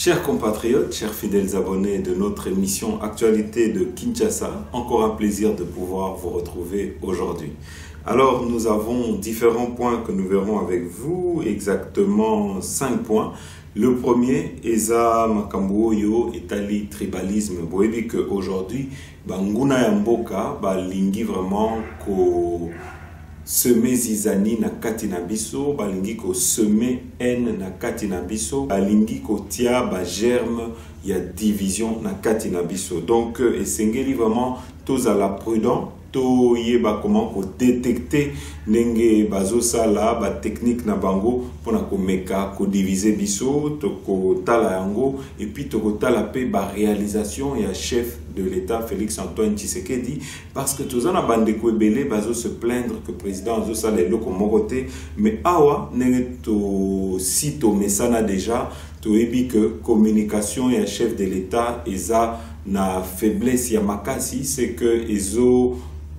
Chers compatriotes, chers fidèles abonnés de notre émission Actualité de Kinshasa, encore un plaisir de pouvoir vous retrouver aujourd'hui. Alors, nous avons différents points que nous verrons avec vous, exactement 5 points. Le premier, Eza Makambo Oyo, Etali Tribalisme. Vous voyez qu'aujourd'hui, Nguna Yamboka, lingi vraiment ko semer zizani na kati na biso, balingi ko semer haine na kati na biso, balingi ko tia ba germe ya division na kati na biso. Donc esengeli vraiment tous à la prudent, to yeba comment ko détecter nenge bazo sala ba technique na bango pona ko meka ko diviser biso, to ko tala yango et puis to ko tala pe ba réalisation ya chef de l'État Félix Antoine Tshisekedi, parce que tous en a bande ko belé bazo se plaindre que président zo sala loko moroté, mais awa nenge to sito mesana déjà to ebi que communication ya chef de l'État eza na faiblesse ya makasi, c'est que ezo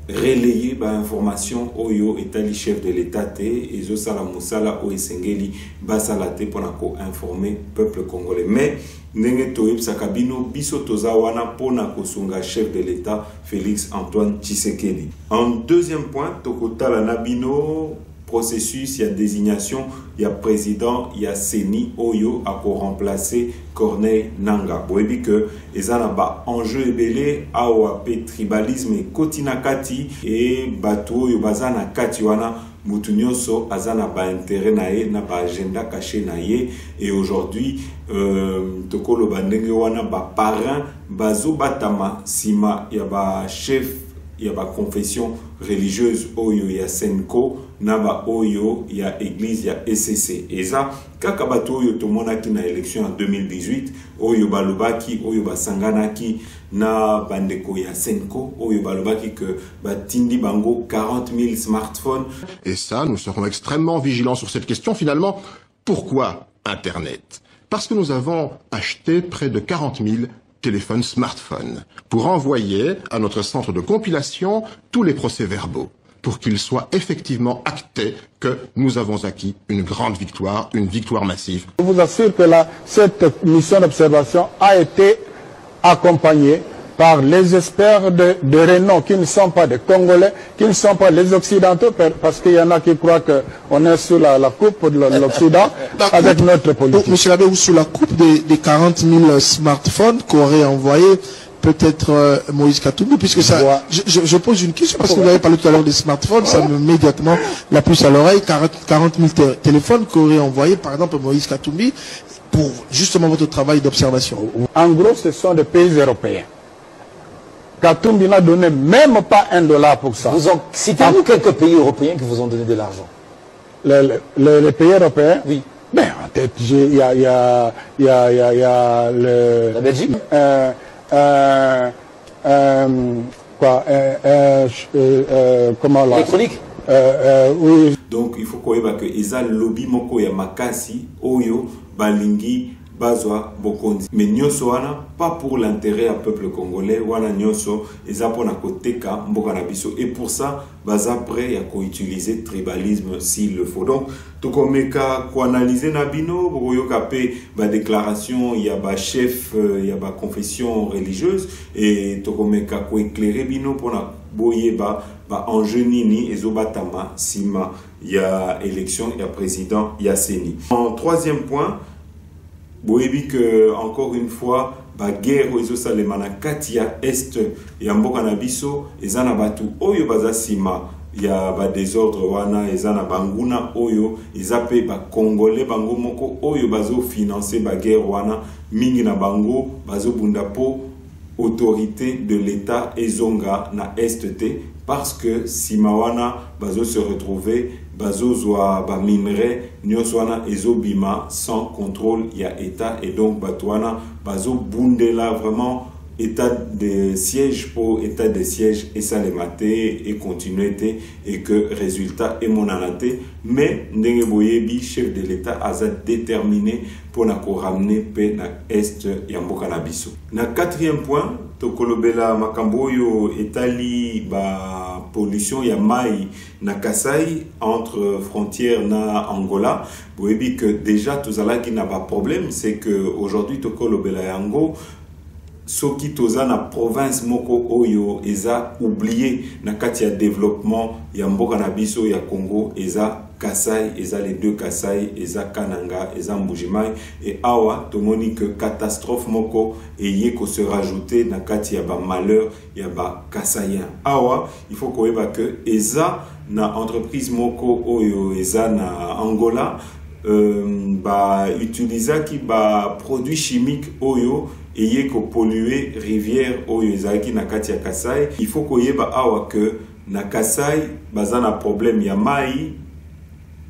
relayer ba information oyo etali chef de l'État te ezo sala musala o esengeli basala te pona ko informer peuple congolais. Mais ndenge toyeb sakabino biso toza wana pona ko sunga chef de l'État Félix Antoine Tshisekedi. En deuxième point, tokotala nabino processus, il y a désignation, il y a président, il y a Seni Oyo à pour remplacer Corneille Nanga. Vous voyez que les anaba enjeu ebele AOAP tribalisme et kotinakati et bateau yo bazana katiwana mutunyoso azana ba intérêt nae na ba agenda caché nae. Et aujourd'hui tokolo bandenge wana ba parrain bazo batama sima ya ba chef ya ba confession religieuse oyo ya Senko naba oyo ya église ya SCC. Et ça kaka bato oyo tomonaki na élection en 2018 oyo balobaki oyo basanganaki na bandeko ya Senko oyo balobaki que batindi bango 40 000 smartphones. Et ça, nous serons extrêmement vigilants sur cette question. Finalement, pourquoi Internet? Parce que nous avons acheté près de 40 000 téléphones smartphones pour envoyer à notre centre de compilation tous les procès-verbaux, pour qu'il soit effectivement acté que nous avons acquis une grande victoire, une victoire massive. Je vous assure que cette mission d'observation a été accompagnée par les experts de renom qui ne sont pas des Congolais, qui ne sont pas les Occidentaux, parce qu'il y en a qui croient qu'on est sous la coupe de l'Occident avec notre politique. Monsieur l'abbé, ou sous la coupe des 40 000 smartphones qu'aurait envoyé peut-être Moïse Katumbi, puisque ça, je pose une question, parce que vous avez parlé tout à l'heure des smartphones, ça me met immédiatement la puce à l'oreille, 40 000 téléphones qu'aurait envoyé par exemple Moïse Katumbi pour justement votre travail d'observation. En gros, ce sont des pays européens. Katumbi n'a donné même pas $1 pour ça. Citez-nous quelques pays européens qui vous ont donné de l'argent. Les pays européens? Oui. Ben, en tête, il y a la Belgique? Comment là? Électronique? Oui. Donc il faut qu'on ait que Eza lobby moko ya makasi oyo balingi bazwa bokondi. Mais nyoso wana pas pour l'intérêt à peuple congolais, wana nyoso eza pona koteka mboka na biso. Et pour ça, baza prêt à co-utiliser tribalisme s'il le faut. Donc tokomeka ko analyser na bino boyoka pe ba déclaration ya ba chef ya ba confession religieuse et tokomeka ko éclairer bino pona boye ba enjeu nini ezobatama sima ya élection ya président ya Seni. En troisième point, vous voyez que encore une fois, la guerre aux Salemana Katia Est et Mboka na biso ezana batu oyo baza sima ya ba désordre wana ezana banguna oyo ezape ba congolais bango moko oyo bazo financer ba guerre wana mingi na bango bazo bunda po autorité de l'État ezonga na STT, parce que simawana bazo se retrouver bazo zwa ba minerai nyoswana ezobima sans contrôle ya État, et donc batwana bazo bundela vraiment état de siège pour état de siège et ça les maté et continuité et que résultat est monanaté. Mais ndenge boyebi chef de l'État a déterminé pour na ko ramener pe na est ya mboka na biso. Na quatrième point, tokolobela makamboyo etali ba pollution ya mai na Kasai entre frontières na Angola. Vous voyez que déjà tout ça là qui n'a pas problème, c'est que aujourd'hui tokolobela yango soki toza na province moko oyo eza oublié na kati ya développement ya mboka na biso ya Congo eza Kasai, eza les deux Kasai, eza Kananga, eza Mbujimai et awa tomoni que catastrophe moko eye ko se rajouter na kati ya ba malheur ya ba Kasayen. Awa il faut koyeba que eza na entreprise moko oyo eza na Angola ba utiliser ki ba produit chimique oyo eye ko polluer rivière oyo ezaki na kati ya Kasai. Il faut koyeba awa que na Kasai baza na problème ya mai,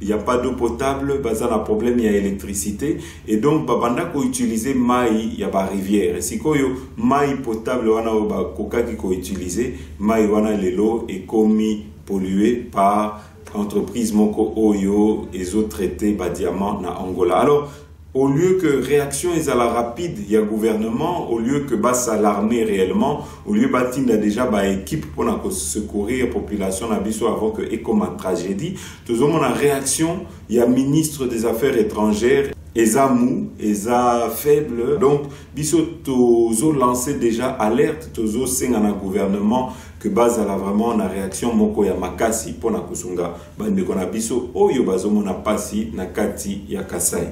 il n'y a pas d'eau potable, il y a un problème, il y a électricité. Et donc, babanda ko utiliser mai, il y a ba rivière. Et si ko yo mai potable wana ba koka ki ko utiliser, mai wana lelo est commis pollué par entreprise moko oyo et autres traités ba diamant na Angola. Alors, au lieu que réaction est à la rapide, il y a gouvernement, au lieu que bas s'alarmer réellement, au lieu bâtir déjà ba équipe pour secourir la population na biso avant que et comme tragédie, tout le monde en réaction, il y a ministre des Affaires étrangères, eza mou, eza faible. Donc biso tozo lancé déjà alerte, tozo sengana gouvernement que base à la vraiment na réaction moko ya makasi pour na kusunga bande kona biso oyo bazomo na pasi na kati ya Kasai.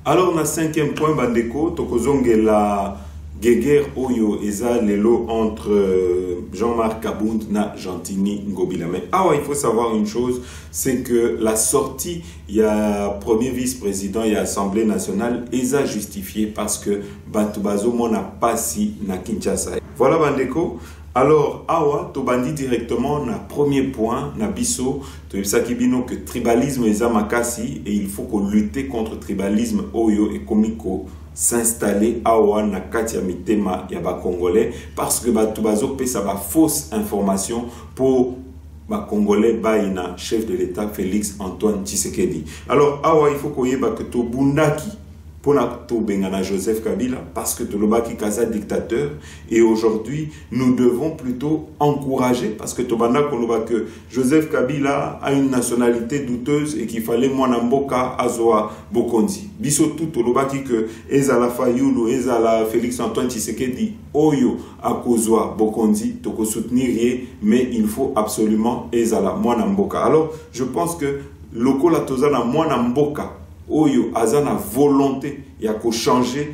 Alors, na cinquième point, bandeko, tokozonge la guerre oyo eza lelo entre Jean-Marc Kabound na Gentini Ngobila. Mais il faut savoir une chose, c'est que la sortie, il y a premier vice-président et Assemblée nationale, eza justifié parce que Batubazo mona pasi na Kinshasa. Voilà bandeko. Alors, awa, to bandi directement na premier point, na biso, to yebisakibino que tribalisme eza makasi et il faut qu'on lutte contre tribalisme oyo et komiko s'installer awa na kati ya mitema ya ba Congolais parce que batu bazo pesa ba fausse information pour ba Congolais baina chef de l'État Félix Antoine Tshisekedi. Alors, awa, il faut qu'on yeba que to bundaki pour na Joseph Kabila parce que Tolobaki Kaza dictateur et aujourd'hui nous devons plutôt encourager parce que Tobanda Koloba que Joseph Kabila a une nationalité douteuse et qu'il fallait Mwanamboka Azoa Bokondi biso tout Tolobaki que Ezala Fayoulou Ezala Félix Antoine Tshisekedi Oyo Akozwa Bokondi toko soutenir mais il faut absolument Ezala Mwanamboka. Alors je pense que loko la tozana Mwanamboka Oyo azana volonté ya ko changer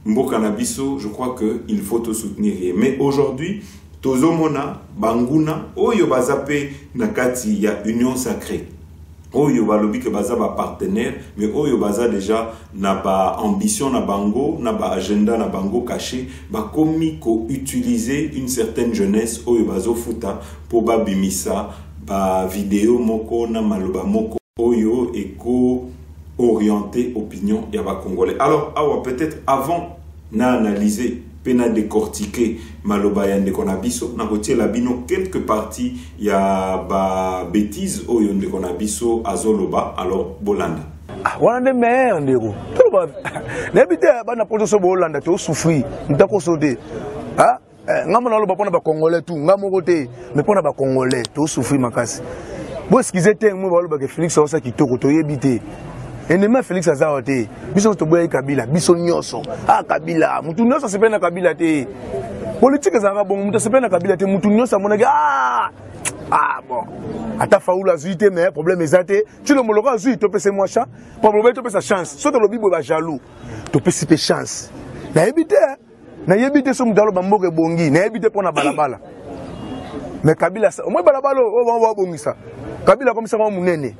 mboka na biso, je crois que il faut te soutenir. Mais aujourd'hui, tozomona banguna oyo bazape na kati ya union sacrée. Oyo balobi que baza ba partenaire, mais oyo baza déjà na ba ambition na bango, na ba agenda na bango caché, ba komi ko utiliser une certaine jeunesse oyo bazo futa pour ba bimisa ba vidéo moko na maloba moko oyo eko orienté opinion yaba congolais. Alors peut-être avant na analyser pena décortiquer maloba yande konabiso na kotie la bino quelques parties ya ba bêtises oyo nde konabiso azoloba. Alors bolanda wana me ndeko to ba nebite bana projet bolanda to souffrir ndako sode ngama na loba pona ba congolais tout ngamo côté mais pona ba congolais to souffrir makasi bo skize te mo ba loba ke Félix osa kitoko to yebite. Et ne m'a Félix Azaote, biso to boye Kabila, biso nyoso. Kabila, mutu nyoso se pena Kabila te. Politique za bon mutu se pena Kabila te, mutu nyoso monaki bon. Ata faula zuite mais problème ezate, tu le moloka zui to pese moi cha, problème to pese chance. Soto lo bibo ba jaloux. To pese chance. Na yebite so mudalo bamboke bongi, na yebite pona balabala. Mais Kabila moi balabala on va bongisa. Kabila comme ça va munene.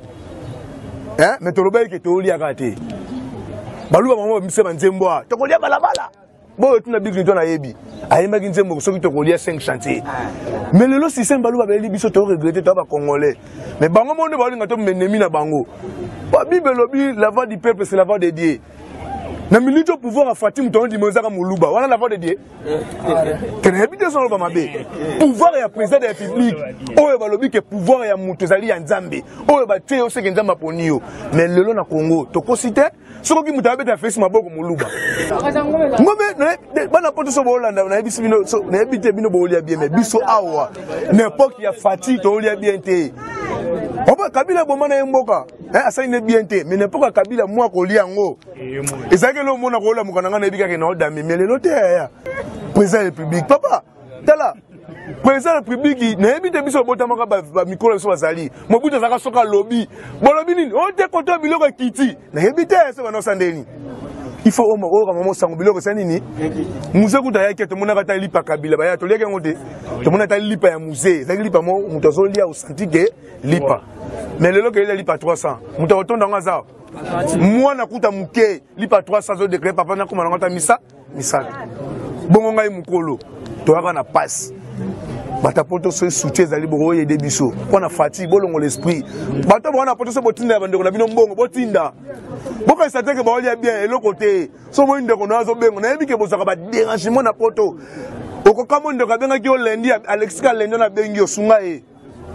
Mais tu as dit que tu as dit que tu as dit que tu as dit que tu as dit que tu as dit que tu as dit 5 chantiers. Mais le système tu as dit que tu as regretté Congolais. Mais bango monde ba linga to ennemi na bango. Ba Bible lobi la voix du peuple c'est la voix de Dieu. na minute au pouvoir à Fatim ton di mozaka muluba wana la voix de Dieu que habite son ba mabe pouvoir ya président de la République oyo ba lobi que pouvoir ya mutu ezali ya Nzambe oyo ba tie ose ke Nzamba ponio mais lelo na Congo to kosite soko ki mutu abeta face maboko muluba ngombe bana poto so bolanda na ebisi bino na ebite bino bolia bien mais biso awa n'importe ya Fatim to olia bien te oba Kabila bomana yemboka asali ne bien te mais n'importe Kabila moi ko liango ezake lo mona ko la mukananga na ebika ke na odami mais lelo te ya président de la République papa tala président de la République na ebite biso botamaka ba mikolo so bazali mobuta zaka soka lobby bolobi nini o te koto biloko kiti na ebite so bana sandeni il faut au moment sango biloko sanini musée kuta yake to mona kata lipa Kabila ba ya to leke ngote to mona ta lipa ya musée zaki lipa mo mutozo lia au santike lipa mais lelo ke lipa 300 muto otonda ngaza moi na kuta muke lipa 300 zo décret papa na komana ngata misa bongo ngai mukolo to aka na passe bata poto so soutien zali boko yede biso pona fatigue bolongo l'esprit bata bona poto so botinda bandeko na bino mbongo botinda boka sateke ba olia bien eloko te so mo ndeko na zo bengo na yebike bozaka ba dérangement na poto okoka mo ndeko benga ki o lendi Alexis ka lendi na bengi osunga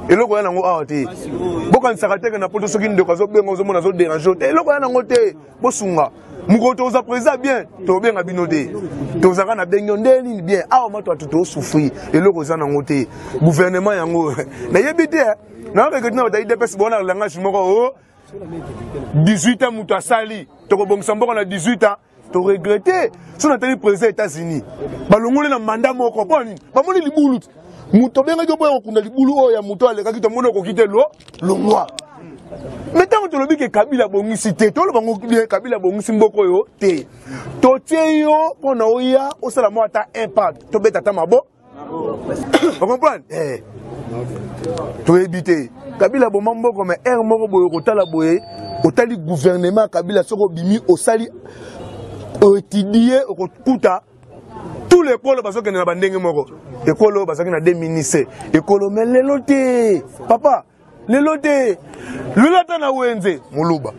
eloko ya nango awa te boka nsakateke na poto soki ndeko zo bengo zo mona zo déranger te eloko ya nango te bosunga mukoto oza président bien to benga bino te to zaka na bengo ndeni bien awa mato atuto souffrir eloko za nango te gouvernement yango na yebite na rekete na ba IDPS bona langage moko 18 ans muto asali to ko bongisa mboko na 18 ans to regretter so na tali président États-Unis balongole na mandat moko boni bamoni libulu muto benga jo boyo kunda libulu o ya muto aleka ki to mono ko kite lo longwa metango to lobi ke Kabila bongisi te to lo bango Kabila bongisi mboko yo te to tie yo pona oya osala mo ata impact to beta ta mabo vous comprenez to éviter Kabila bo mamboko mais er moko boyo kotala boye otali gouvernement Kabila soko bimi osali étudier okuta tous les polos parce que na bandenge moko ekolo parce que na deux ministres ekolo mais lelote papa lelote lelata na wenze muluba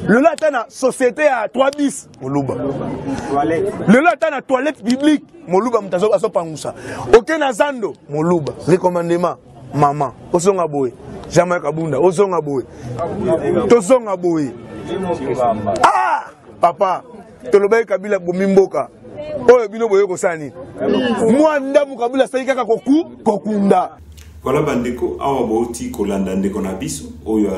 lelata na société à 3 bis muluba lelata na toilette publique muluba mutazo aso pangusa OK na zando muluba recommandement maman osonga boye jamais kabunda osonga boye tosonga boye ah papa tolobaye Kabila bomimboka oyo bino boye ko sani moi ndamu Kabila sai kaka kokunda voilà bandeko awa boti kolanda ndeko na biso oyo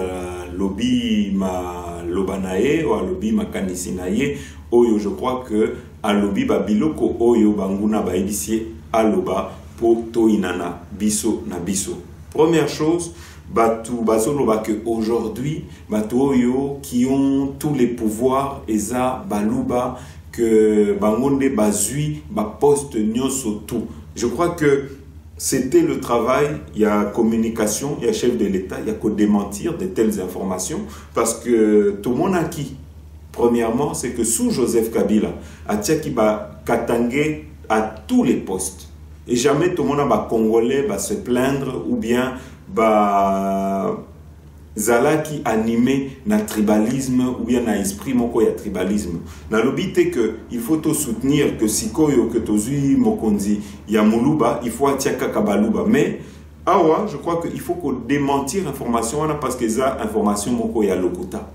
lobby ma lobanaye o lobby makanisi na ye oyo je crois que a lobby babiloko oyo banguna ba édicier aloba po to inana biso na biso. Première chose, batu bazoloba que aujourd'hui batu oyo qui ont tous les pouvoirs eza baluba que bangonde bazui ba poste nyonso tout. Je crois que c'était le travail, il y a communication, il y a chef de l'État, il y a qu'à démentir de telles informations parce que tout le monde a qui. Premièrement, c'est que sous Joseph Kabila, Atiaki ba katangé à tous les postes. Et jamais tout le monde va Congolais va se plaindre ou bien va zala qui animé na tribalisme ou bien na esprit moko ya tribalisme. Na lobité que il faut te soutenir que sikoyo que tozui mokonzi ya muluba, il faut atiaka kabaluba. Mais awa, je crois qu'il faut qu'on démentir information parce que ça information moko ya lokuta.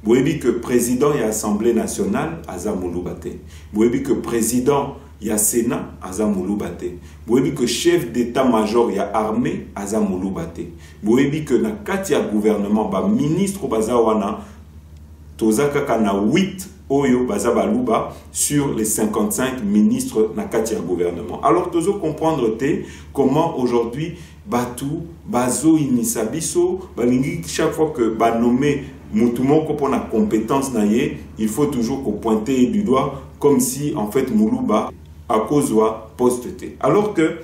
Vous avez dit que président et Assemblée nationale aza muluba te. Vous avez dit que président il y a Sénat, Aza Mouloubate. Vous avez vu que chef d'état-major, il y a armée, Aza Mouloubate. Vous avez vu que dans le gouvernement, le ministre Bazawana, Tozaka Kana 8 Oyo Bazabalouba sur les 55 ministres dans le gouvernement. Alors, Tozo comprendre comment aujourd'hui, Batou, Bazo, Inisabiso, chaque fois que ba nommé Moutoumoko pour la compétence, il faut toujours pointer du doigt comme si en fait Moulouba à cause de poste-té. Alors que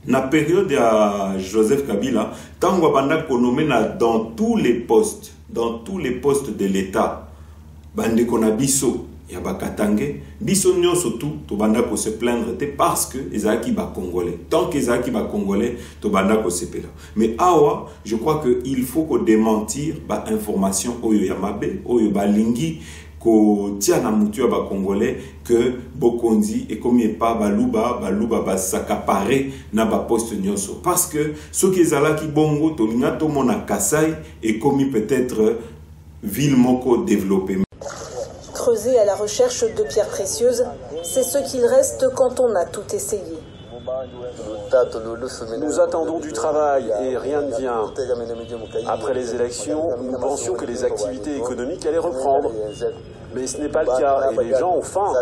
la période de Joseph Kabila, tant qu'on nommé dans tous les postes de l'État, bande qu'on a biso, il y a bakatangue, biso nyon surtout, to banda ko se plaindre parce que ezaki ba congolais. Tant que ezaki ba congolais, to banda ko se pela. Mais awa, je crois que il faut qu'on démentir ba information oyo yamabe, oyo ba lingi ko tia na mutu ya ba congolais que bokonzi et comme pas baluba ba s'accaparer na ba poste nyonso parce que ce qui ezala ki bongo tolinga to mona Kasai et comme peut-être ville moko développée. Creuser à la recherche de pierres précieuses, c'est ce qu'il reste quand on a tout essayé. Nous attendons du travail et rien ne vient. Après les élections, nous pensions que les activités économiques allaient reprendre. Mais ce n'est pas le cas et les gens ont faim.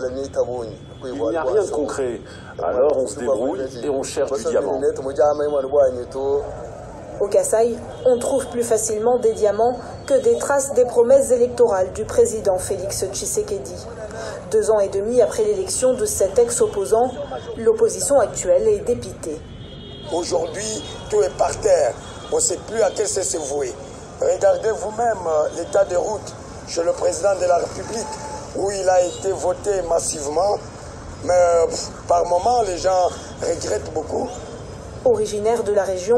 Il n'y a rien de concret. Alors on se débrouille et on cherche du diamant. Au Kasaï, on trouve plus facilement des diamants que des traces des promesses électorales du président Félix Tshisekedi. 2 ans et demi après l'élection de cet ex-opposant, l'opposition actuelle est dépitée. Aujourd'hui, tout est par terre. On ne sait plus à quel c'est se vouer. Regardez vous-même l'état de route chez le président de la République, où il a été voté massivement. Mais par moments, les gens regrettent beaucoup. Originaire de la région,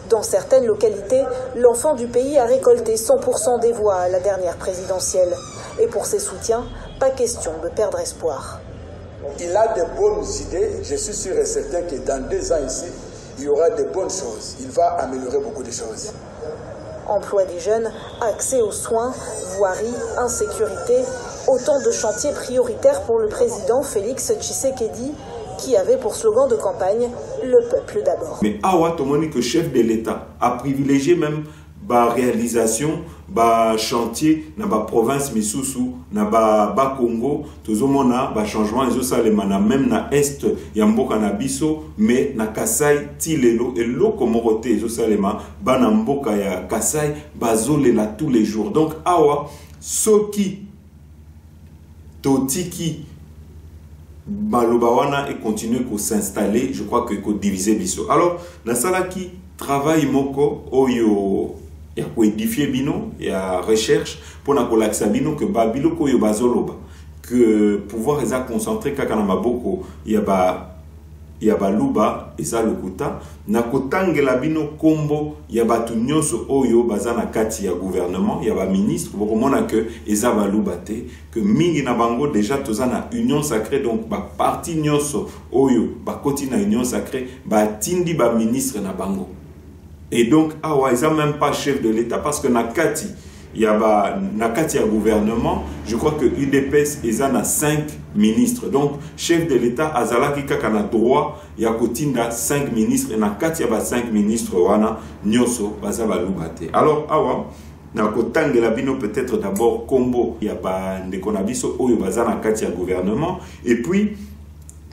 dans certaines localités, l'enfant du pays a récolté 100% des voix à la dernière présidentielle. Et pour ses soutiens, pas question de perdre espoir. Il a de bonnes idées. Je suis sûr et certain que dans 2 ans ici, il y aura de bonnes choses. Il va améliorer beaucoup de choses. Emploi des jeunes, accès aux soins, voirie, insécurité, autant de chantiers prioritaires pour le président Félix Tshisekedi, qui avait pour slogan de campagne « Le peuple d'abord ». Mais awa tomoni que chef de l'État a privilégié même ba réalisation, ba chantier na ba province misusu, na ba Congo, tozomona ba changement ezo salema na même na est ya mboka na biso, mais na Kasai tilelo et loko morote ezo salema ba na mboka ya Kasai bazolela tous les jours. Donc awa soki totiki Balobawana et continuer à s'installer, je crois que diviser biso. Alors, dans ça qui travaille moko oyo ya ko édifier bino, ya recherche pour na kolaksa bino que babilo ko yo bazoloba que pouvoir eza concentrer kaka na maboko ya baluba eza lokuta na kotangela bino kombo ya batu nyonso oyo baza na kati ya gouvernement ya ba ministre bokomona que eza baluba te que mingi na bango déjà toza na union sacrée donc ba parti nyonso oyo ba koti na union sacrée ba tindi ba ministre na bango et donc awa eza même pas chef de l'État parce que na kati na kati ya gouvernement, je crois que UDPS eza na 5 ministres. Donc, chef de l'État azalaki kaka na droit ya kotinda 5 ministres et na kati ya ba 5 ministres wana nyoso baza baluba te. Alors, awa na kotangela bino peut-être d'abord kombo ya ba ndeko na biso oyo baza na kati ya gouvernement et puis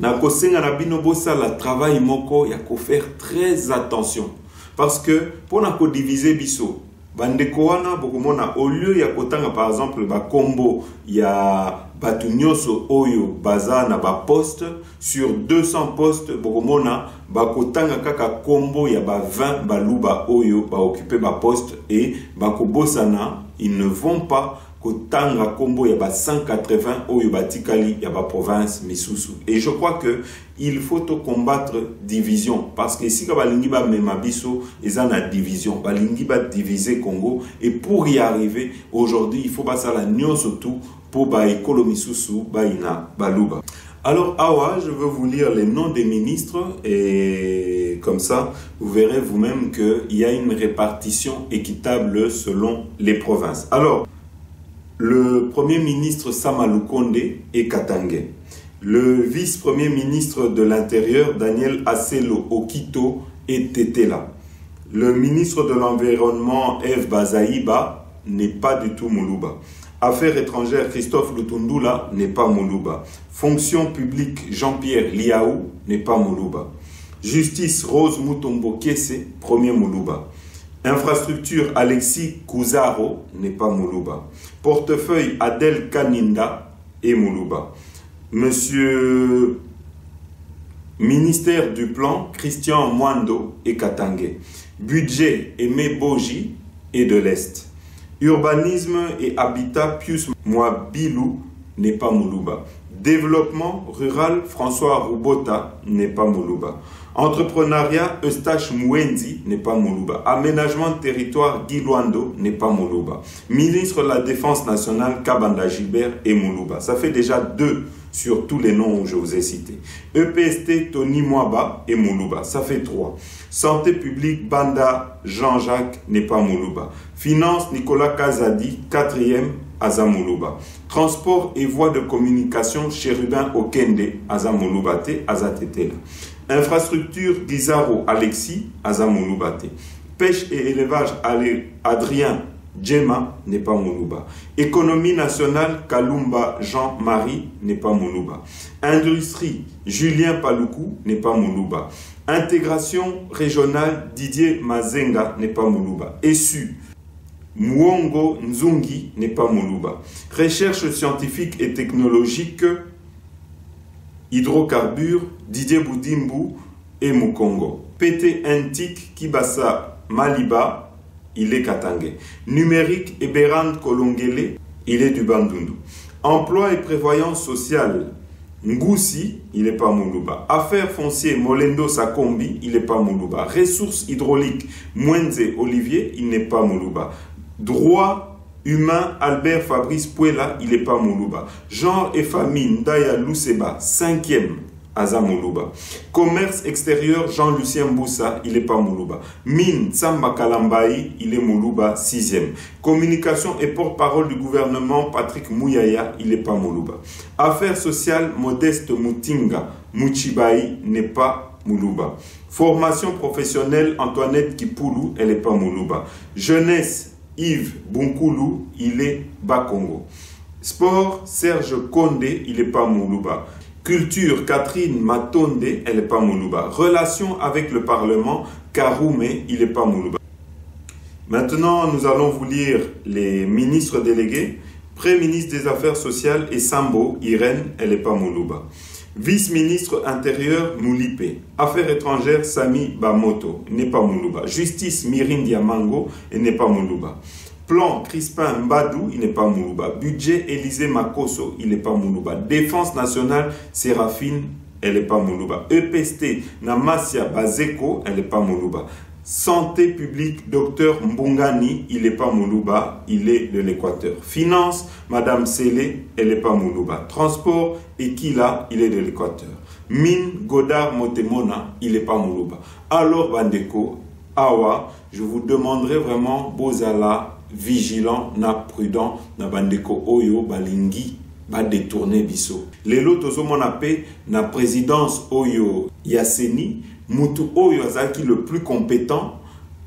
na kosenga na bino bosala travail moko ya ko faire très attention parce que pour na ko diviser biso bandeko wana bokomona au lieu ya kotanga par exemple ba kombo ya batu nyonso oyo baza na ba poste sur 200 postes bokomona bakotanga kaka kombo ya ba 20 baluba oyo ba occuper ba poste et bakobosana ils ne vont pas kotanga kombo ya ba 180 oyo batikali ya ba province misusu. Et je crois que il faut combattre division parce que si ka balingi ba mema biso eza na division balingi ba diviser Congo et pour y arriver aujourd'hui il faut basala nyonso tout pour ba économie misusu ba ina baluba. Alors awa je veux vous lire les noms des ministres et comme ça vous verrez vous-même que il y a une répartition équitable selon les provinces. Alors le premier ministre Sama Lukonde est Katangé. Le vice-premier ministre de l'Intérieur Daniel Asselo Okito est Tetela. Le ministre de l'Environnement Eve Bazaïba n'est pas du tout Moulouba. Affaires étrangères Christophe Lutundula n'est pas Moulouba. Fonction publique Jean-Pierre Liaou n'est pas Moulouba. Justice Rose Mutombo Kese, premier Moulouba. Infrastructure Alexis Kouzaro n'est pas Moulouba. Portefeuille Adel Kaninda est Moulouba. Monsieur Ministère du Plan Christian Mwando et Katangé. Budget Aimé Boji et de l'Est. Urbanisme et Habitat Pius Mwabilou n'est pas Moulouba. Développement rural François Roubota n'est pas Moulouba. Entrepreneuriat, Eustache Mouendi n'est pas Moulouba. Aménagement de territoire, Guy Luando n'est pas Moulouba. Ministre de la Défense nationale, Kabanda Gilbert et Moulouba. Ça fait déjà 2 sur tous les noms où je vous ai cités. EPST, Tony Mwaba et Moulouba. Ça fait 3. Santé publique, Banda Jean-Jacques n'est pas Moulouba. Finance, Nicolas Kazadi, 4e, Aza Moulouba. Transport et voies de communication, Chérubin Okende, Aza Moulouba te, Aza Tetela. Infrastructure, Guizaro Alexis, Aza Moulouba te. Pêche et élevage, Adrien Djema n'est pas Moulouba. Économie nationale, Kalumba Jean-Marie n'est pas Moulouba. Industrie, Julien Paloukou n'est pas Moulouba. Intégration régionale, Didier Mazenga n'est pas Moulouba. ESU, Mwongo Nzungi n'est pas Moulouba. Recherche scientifique et technologique, hydrocarbures, Didier Boudimbu et Mukongo. PT Intik, Kibasa Maliba, il est Katangé. Numérique, Eberand Kolongele, il est du Bandundu. Emploi et prévoyance sociale, Ngoussi, il n'est pas Moulouba. Affaires foncières, Molendo Sakombi, il n'est pas Moulouba. Ressources hydrauliques, Mwenze Olivier, il n'est pas Moulouba. Droit humain, Albert Fabrice Puela, il n'est pas Moulouba. Genre et famille, Ndaya Luseba, 5e, Aza Moulouba. Commerce extérieur, Jean-Lucien Boussa, il n'est pas Moulouba. Mine, Samba Kalambaï, il est Moulouba, 6e. Communication et porte-parole du gouvernement, Patrick Mouyaya, il n'est pas Moulouba. Affaires sociales, Modeste Moutinga, Mouchibaï n'est pas Moulouba. Formation professionnelle, Antoinette Kipoulou, elle n'est pas Moulouba. Jeunesse, Yves Bunkoulou, il est Bakongo. Sport, Serge Kondé, il n'est pas Moulouba. Culture, Catherine Matonde, elle n'est pas Moulouba. Relations avec le Parlement, Karoumé, il n'est pas Moulouba. Maintenant, nous allons vous lire les ministres délégués. Pré-ministre des Affaires sociales et Sambo, Irène, elle n'est pas Moulouba. Vice-ministre intérieur, Moulipe. Affaires étrangères, Sami Bamoto, n'est pas Moulouba. Justice, Mirin Diamango, elle n'est pas Moulouba. Plan, Crispin Mbadou, il n'est pas Moulouba. Budget, Élysée Makoso, il n'est pas Moulouba. Défense nationale, Séraphine, elle n'est pas Moulouba. EPST, Namasia Bazeko, elle n'est pas Moulouba. Santé publique, docteur Mbungani, il n'est pas Moulouba, il est de l'Équateur. Finance, Madame Sélé, elle n'est pas Moulouba. Transport, Ekila, il est de l'Équateur. Mine, Godard Motemona, il n'est pas Moulouba. Alors, Bandeko, Awa, je vous demanderai vraiment, Bozala, vigilant, na prudent, na Bandeko Oyo, Balingi, ba détourner biso. Lelo tozomona pe na présidence Oyo Yaseni, mutu Oyo azaki le plus compétent,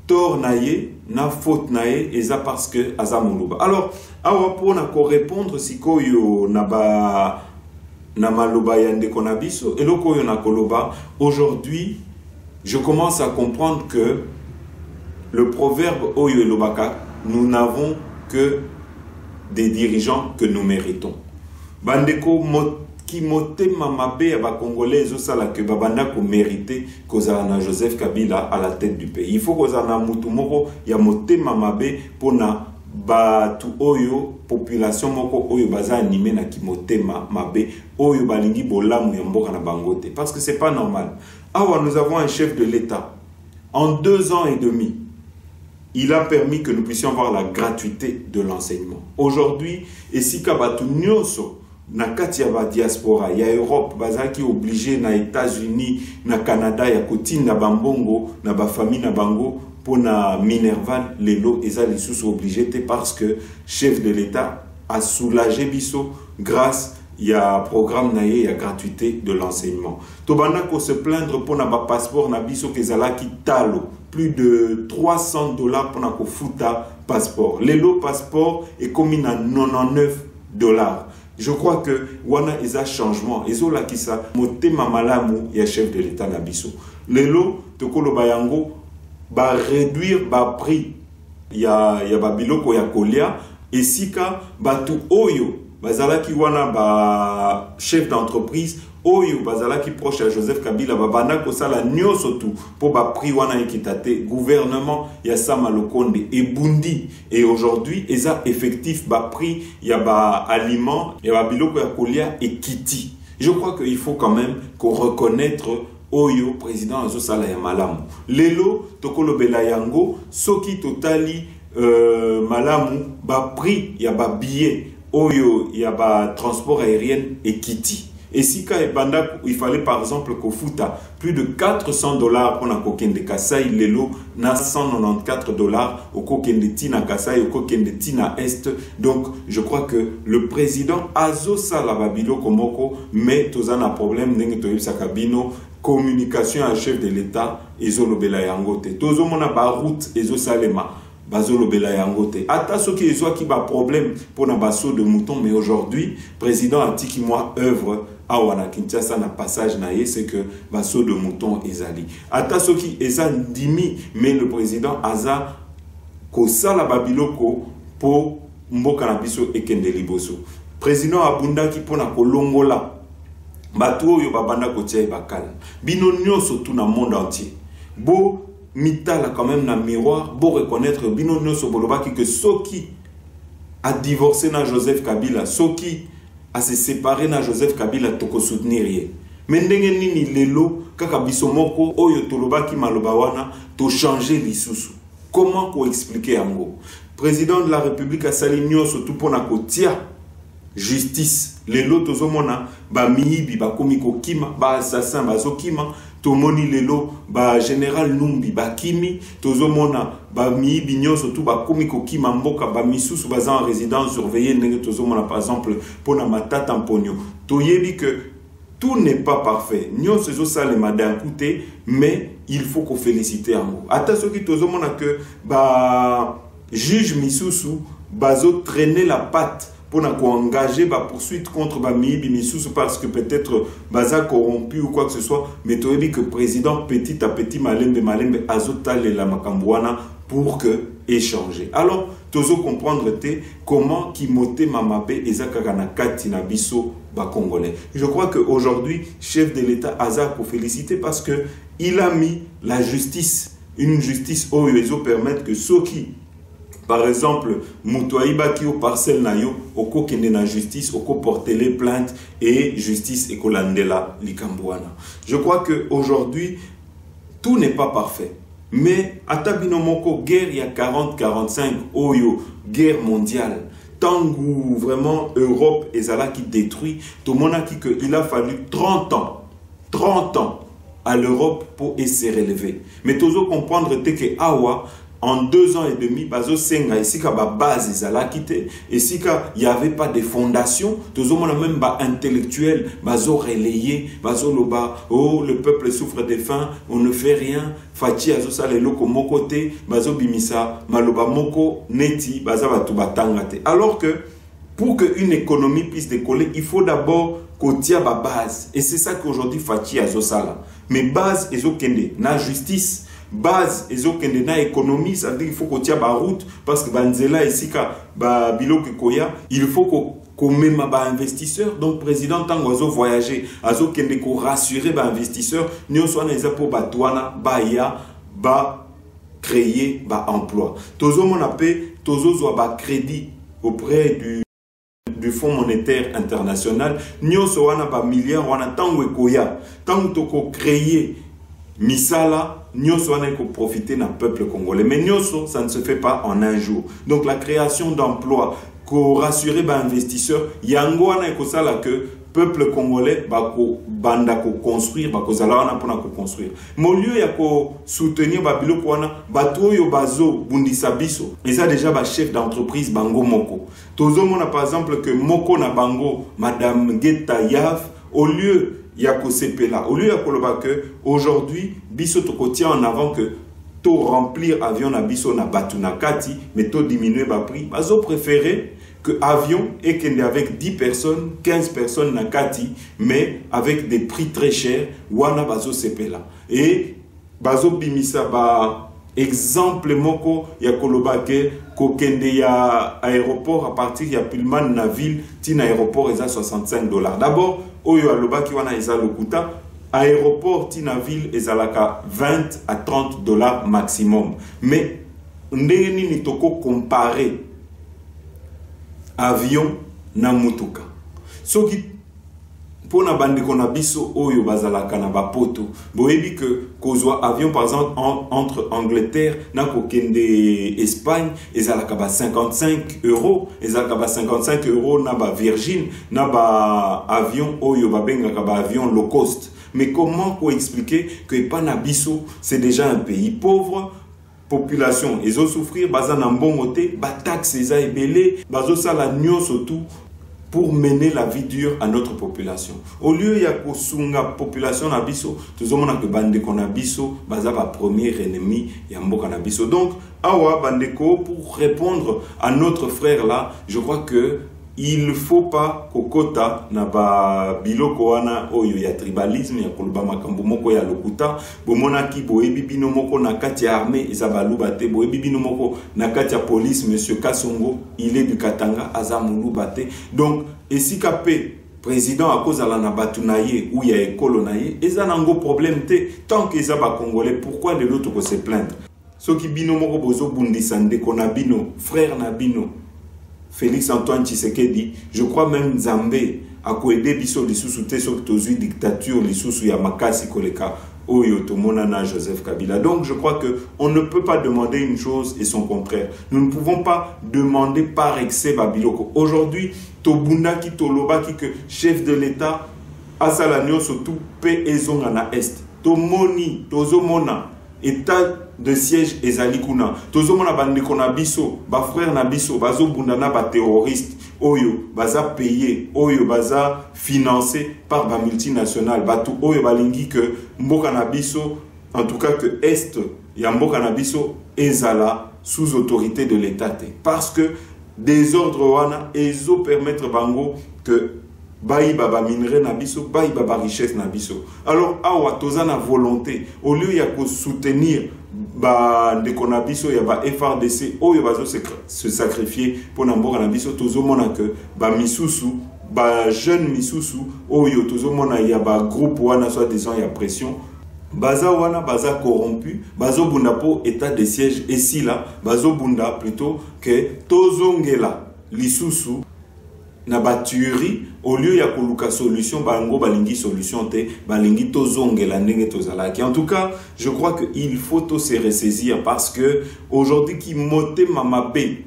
tor naye, na faute naye, eza parce que aza Moulouba. Alors, awa pour na ko répondre si koyo na ba na maloba yande konabiso, eloko oyo na koloba, aujourd'hui, je commence à comprendre que le proverbe Oyo Elobaka, nous n'avons que des dirigeants que nous méritons. Bandeko ki motema mabe ya ba Congolais ezosala que babanda ko mériter kozana Joseph Kabila à la tête du pays. Il faut kozana mutu moko ya motema mabe pona batu oyo population moko oyo baza animé na ki motema mabe oyo balingi bolamu ya mboka na bangote parce que c'est pas normal. Awa nous avons un chef de l'État en 2 ans et demi. Il a permis que nous puissions avoir la gratuité de l'enseignement. Aujourd'hui, et si kabatu nyoso na kati ya ba diaspora, ya Europe, bazaki obligé na États-Unis, na Canada, ya kotinda bambongo, na ba famille na bango, pour na Minerval, lelo, eza lisusu obligé, parce que chef de l'État a soulagé biso grâce il y a programme naie, il y a gratuité de l'enseignement. Tobana ko se plaindre pour na ba passeport na biso kezala ki talo. Plus de $300 pour na ko futa passeport. Lelo passeport est comme à $99. Je crois que wana eza changement. Ezo la kisa motema malamu ya chef de l'État na biso. Lelo tokolo bayango ba réduire ba prix. Ya ba biloko ya kolia esika batu oyo bazalaki wana ba chef d'entreprise oyo bazalaki proche à Joseph Kabila babana kosala nyoso tu pour ba prix wana ekitate gouvernement ya Sama Lokonde et Bundi et aujourd'hui eza effectif ba prix ya ba aliment ya ba biloko ya kolia et kiti. Je crois qu'il faut quand même qu'on reconnaisse oyo président azosala ya malamu. Lelo tokolobela yango soki totali malamu ba prix ya ba billet oyo ya ba transport aérien ekiti. Et si il fallait par exemple kofuta plus de $400 pour na kokende Kasai, lelo na $194 au kokende tina Kasai, au kokende tina Est. Donc je crois que le président azo sala babilo komoko, mais tozana problème ndenge toyebisa kabino communication à chef de l'État ezolobela yango te. Tozomona ba route ezosalema bazolobela yango te. Ata soki ezwa ki ba problème pour na basso de mouton, mais aujourd'hui président atiki moi œuvre awana Kinshasa na passage na ye, c'est que basso de mouton ezali. Ata soki eza ndimi, mais le président aza ko sala babiloko po mboka na biso ekende liboso. Président abunda ki pona kolongola bato oyo babanda kotia bakala. Bino nyonso tout na monde entier. Bo mitala quand même na miroir, bo reconnaître bino nyonso bolobaki que soki a divorcé na Joseph Kabila, soki à se séparer na Joseph Kabila toko soutenir ye. Mais ndenge nini lelo kaka biso moko oyo tolobaki maloba wana to changer lisusu. Comment ko expliquer yango? Président de la République a sali nyonso tout pona kotia justice. Lelo tozomona ba miyibi ba komiko kima, ba assassin ba zokima, tomoni lelo ba général Numbi ba kimi, tozomona ba miyibi nyonso tout ba komiko kima mboka ba misusu baza en résidence surveillée ndenge tozomona par exemple pona matata mponyo. Toyebi que tout n'est pas parfait. Nyonso zo salema d'un côté, mais il faut qu'on félicite yango. Ata soki tozomona que ba juge misusu bazo traîner la patte pour engager la poursuite contre Bami Bimisusu parce que peut-être Baza corrompu ou quoi que ce soit, mais tu as dit que le président petit à petit Malembe azotale la Makambouana pour que échanger. Alors, tu dois comprendre comment Kimote Mamabe et Zakagana Katina Bisso Congolais. Je crois qu'aujourd'hui, chef de l'État Aza pour féliciter parce que il a mis la justice, une justice où ils permettent que ceux qui par exemple, Moutouaïba qui au parcelle nayo, oko kende na justice, oko porter les plaintes et justice ekolandela likambouana. Je crois que aujourd'hui tout n'est pas parfait. Mais à Tabinomoko, guerre il y a 40-45, Oyo, guerre mondiale. Tant que vraiment Europe et Zala qui détruit, tout le monde a dit qu'il a fallu 30 ans à l'Europe pour essayer de relever. Mais tout le monde comprendre que Awa, en 2 ans et demi, bazo senga ici ka ba base ezala quitté et si ka il y avait pas de fondation, tous on a même ba intellectuel, bazo relayé, bazo loba, oh le peuple souffre de faim, on ne fait rien, fati azo sale loko moko te, bazo bimisa maloba moko neti baza batu batanga te. Alors que pour qu'une économie puisse décoller, il faut d'abord kotia ba base et c'est ça qu'aujourd'hui fati azo sala. Mais base ezo kende na justice, base ezokende na économie, ça veut dire qu'il faut qu'on tient ba route parce que banzela ici ka ba biloko koya, il faut qu'on même ba investisseur. Donc président tango azo voyager, azo kende ko rassurer ba investisseur, ni on soit na pour ba douana, ba ya, ba créer ba emploi. Tozo mon appel, tozo zo ba crédit auprès du Fonds monétaire international, ni on soit na ba milliard, wana tango koya, tango toko créer misala Nyoso a profiter d'un peuple congolais. Mais Nyoso, ça ne se fait pas en un jour. Donc la création d'emplois, pour rassurer les investisseurs, yango ana ekosala que peuple congolais bako banda ko construire, bako zalawana pona ko construire. Mon lieu ya ko soutenir babilo kwana bato yo bazo bundisa biso. Et ça déjà ba chef d'entreprise bango moko. Tozo mona par exemple que moko na bango madame Geta Yav au lieu Yako Sepela. Au lieu de que aujourd'hui, biso toko tient en avant que to remplir avion na biso na batuna kati, mais to diminuer ba prix. Bazo préféré que avion et kende avec 10 personnes, 15 personnes na kati, mais avec des prix très chers, wana bazo sepela. Et bazo bimisa ba exemple moko ya koloba ke kokende ya aéroport à partir ya Pullman na ville, tin aéroport eza $65. D'abord, oyo alobaki wana eza lokuta, aéroport tina ville ezalaka $20 à $30 maximum. Mais ndenge nini toko comparer avion na mutuka. Soki pour na bande qu'on a biso oyo bazalaka na bapoto boyebi que kozwa avion par exemple entre Angleterre na kokende Espagne ezalaka ba 55 €, ezalaka ba 55 € na ba Virgin na ba avion oyo babengaka ba avion low cost. Mais comment pour expliquer que Panabiso c'est déjà un pays pauvre, population ils ont souffrir bazan en bon côté, ba taxe eza ebele, bazo sala nyonso tout pour mener la vie dure à notre population. Au lieu ya kosunga population na biso, tozomona que bandeko na biso baza ba premier ennemi ya mboka na biso. Donc awa bandeko, pour répondre à notre frère là, je crois que il ne faut pas kokota na ba biloko wana oyo ya tribalisme ya koluba makambo moko ya lokuta bomona ki boyebi bino moko na kati ya armée ezabaluba te boyebi bino moko na kati ya police monsieur Kasongo il est du Katanga azamuluba te. Donc esika pe président à cause ala na batu na ye ou ya ekolo na ye eza nango problème te tant que eza ba congolais pourquoi de l'autre ko se plaindre soki bino moko bozo bundisa ndeko na bino frère na bino Félix Antoine Tshisekedi, je crois même Zambé a coaidé biso lisusu te sok tozui dictature lisusu ya makasi koleka oyo tomonana Joseph Kabila. Donc je crois que on ne peut pas demander une chose et son contraire. Nous ne pouvons pas demander par excès babiloko. Aujourd'hui, tobunda ki toloba ki que chef de l'État asala nyonso tout pe ezonga na est. Tomoni tozomona état de siège ezali kuna tozomona bandeko na biso ba frère na biso bazobunda na ba terroriste oyo baza payé oyo baza financé par ba multinationales batu oyo balingi que mboka na biso en tout cas que est ya mboka na biso ezala sous autorité de l'État parce que des ordres wana ezo permettre bango que bayi baba minerai na biso bayi baba richesse na biso. Alors awa tozana volonté au lieu ya ko soutenir ba ndeko na biso ya ba FRDC oyo bazo se sacrifier pour na mboka na biso tozomona que ba misusu ba jeune misusu oyo tozomona ya ba groupe wana soit disant ya pression baza wana baza corrompu bazo bunda po état de siège et si là bazo bunda plutôt que tozongela lisusu na baturi au lieu ya koluka solution bango balingi solution te balingi tozongela ndenge tozalaki. En tout cas je crois que il faut se ressaisir parce que aujourd'hui qui mote mamabe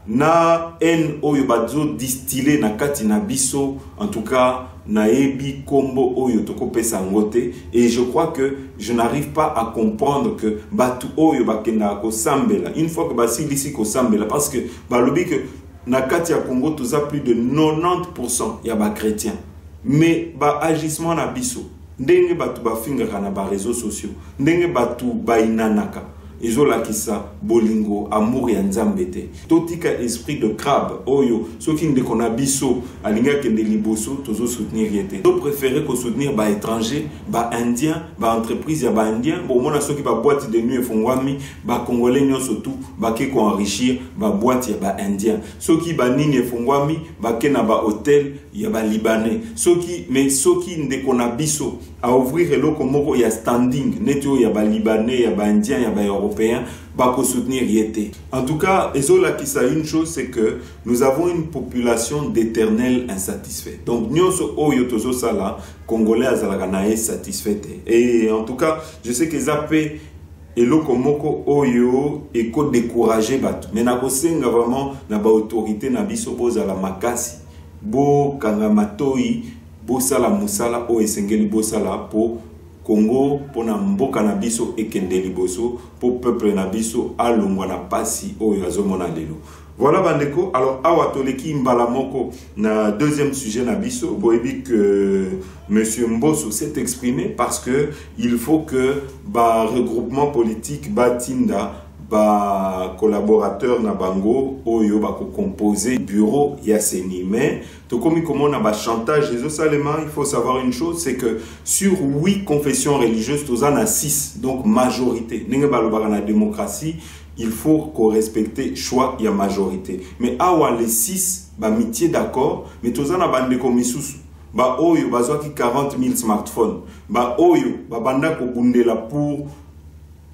na en oyo bazo distiller na kati na biso en tout cas na ebi kombo oyo tokopesa ngote et je crois que je n'arrive pas à comprendre que batu oyo bakenda ko sambela une fois que basilisi ko sambela parce que balobi que na kati ya Congo toza plus de 90% ya ba chrétiens mais ba agissement na biso ndenge batu ba fingaka na ba réseaux sociaux ndenge batu ba inanaka ezola kisa bolingo amour ya nzambe te totika esprit de crabe oyo soki ndeko na biso alinga kende liboso tozo soutenir yete to préférer ko soutenir ba étranger ba indien ba entreprise ya ba indien bon mona soki ba boîte de nuit efongwami ba congolais nyonso tout ba ke ko enrichir ba boîte ya ba indien soki ba nini efongwami ba ke na ba hôtel ya ba libanais soki mais soki ndeko na biso a ouvrir eloko moko ya standing neto ya ba libanais ya ba indien ya ba européen bako soutenir yete. En tout cas, ezola qui ça une chose c'est que nous avons une population d'éternels insatisfaits. Donc nyonso oyo tozo sala congolais azalaka na satisfait. Et en tout cas, je sais que zappé eloko moko oyo eko décourager batu. Mais na kosenga vraiment na ba autorité na biso bozala makasi. Bo kangamatoi bo sala musala o esengeli bo sala po Congo pour na mboka na biso ekende liboso pour peuple na biso alongwa na pasi oyo azomona lelo. Voilà bandeko, alors awa toleki mbala moko na deuxième sujet na biso boyebi que monsieur Mbosso s'est exprimé parce que il faut que ba regroupement politique batinda ba collaborateur na bango oyo ba ko composer bureau ya seni mais to komi comment na ba chantage les autres il faut savoir une chose c'est que sur 8 confessions religieuses tozana 6 donc majorité ndenge balobaka na démocratie il faut qu'on respecte choix ya majorité mais awa les 6 ba mitié d'accord mais tozana bande ko misusu ba oyo bazwaki 40 000 smartphones ba oyo ba banda ko bundela pour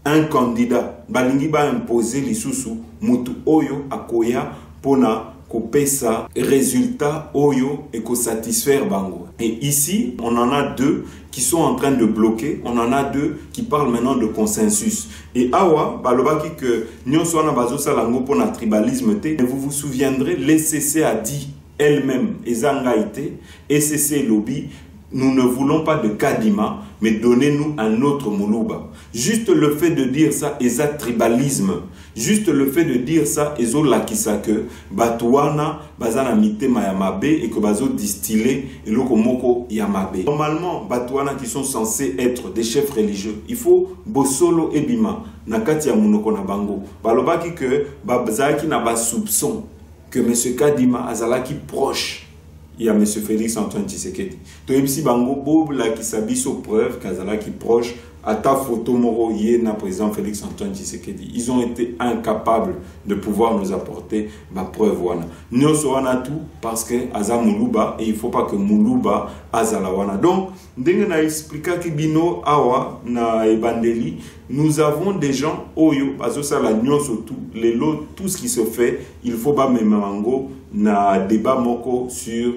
un candidat balingi ba imposer lisusu mutu oyo akoya pona kopesa résultat oyo et ko satisfaire bango. Et ici, on en a deux qui sont en train de bloquer, on en a deux qui parlent maintenant de consensus. Et awa, balobaki que nyonso wana bazo salango pona tribalisme te, vous vous souviendrez, l'ECC a dit elle-même, ezangaïté, ECC lobby, nous ne voulons pas de Kadima, mais donnez-nous un autre Moulouba. Juste le fait de dire ça, eza tribalisme. Juste le fait de dire ça, ezo lakisa que Batouana, bazana mitema yamabe et que bazo distiller et loko moko yamabe. Normalement, Batouana qui sont censés être des chefs religieux, il faut Bosolo et Bima, nakati ya munoko na bango. Balobaki que bazaki na ba soupçon que M. Kadima azalaki proche. Il y a M. Félix Antoine Tshisekedi. Donc, ici, Bango Bob, là, qui s'habille sur preuve, Kazala qui proche, à ta photo, Moro, Yéna, président Félix Antoine Tshisekedi. Ils ont été incapables de pouvoir nous apporter ma preuve. Nous sommes tout parce que Aza Moulouba, et il ne faut pas que Moulouba Azalawana. Donc, dès a expliqué Kibino, Awa, na Ebandeli, nous avons des gens, Oyo, Azosa la Nyoso, tout ce qui se fait, il faut pas même mango, na débat moko sur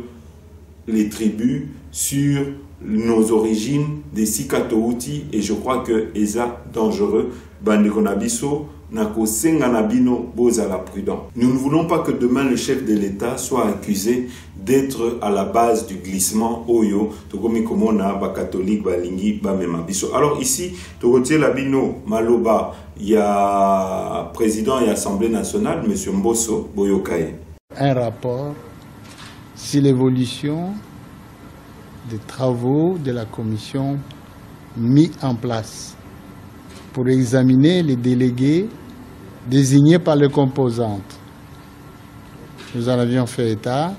les tribus, sur nos origines des Sikatouti, et je crois que Eza dangereux, Bandekonabiso, Nako Senganabino, Bozala prudent. Nous ne voulons pas que demain le chef de l'État soit accusé d'être à la base du glissement Oyo, Tokomi Komona, Ba catholique, Ba Lingi, Ba Memabiso. Alors ici, Tokotier Labino, Maloba, il y a président et Assemblée nationale, M. Mbosso, Boyokaye. Un rapport sur l'évolution des travaux de la commission mis en place pour examiner les délégués désignés par les composantes. Nous en avions fait état.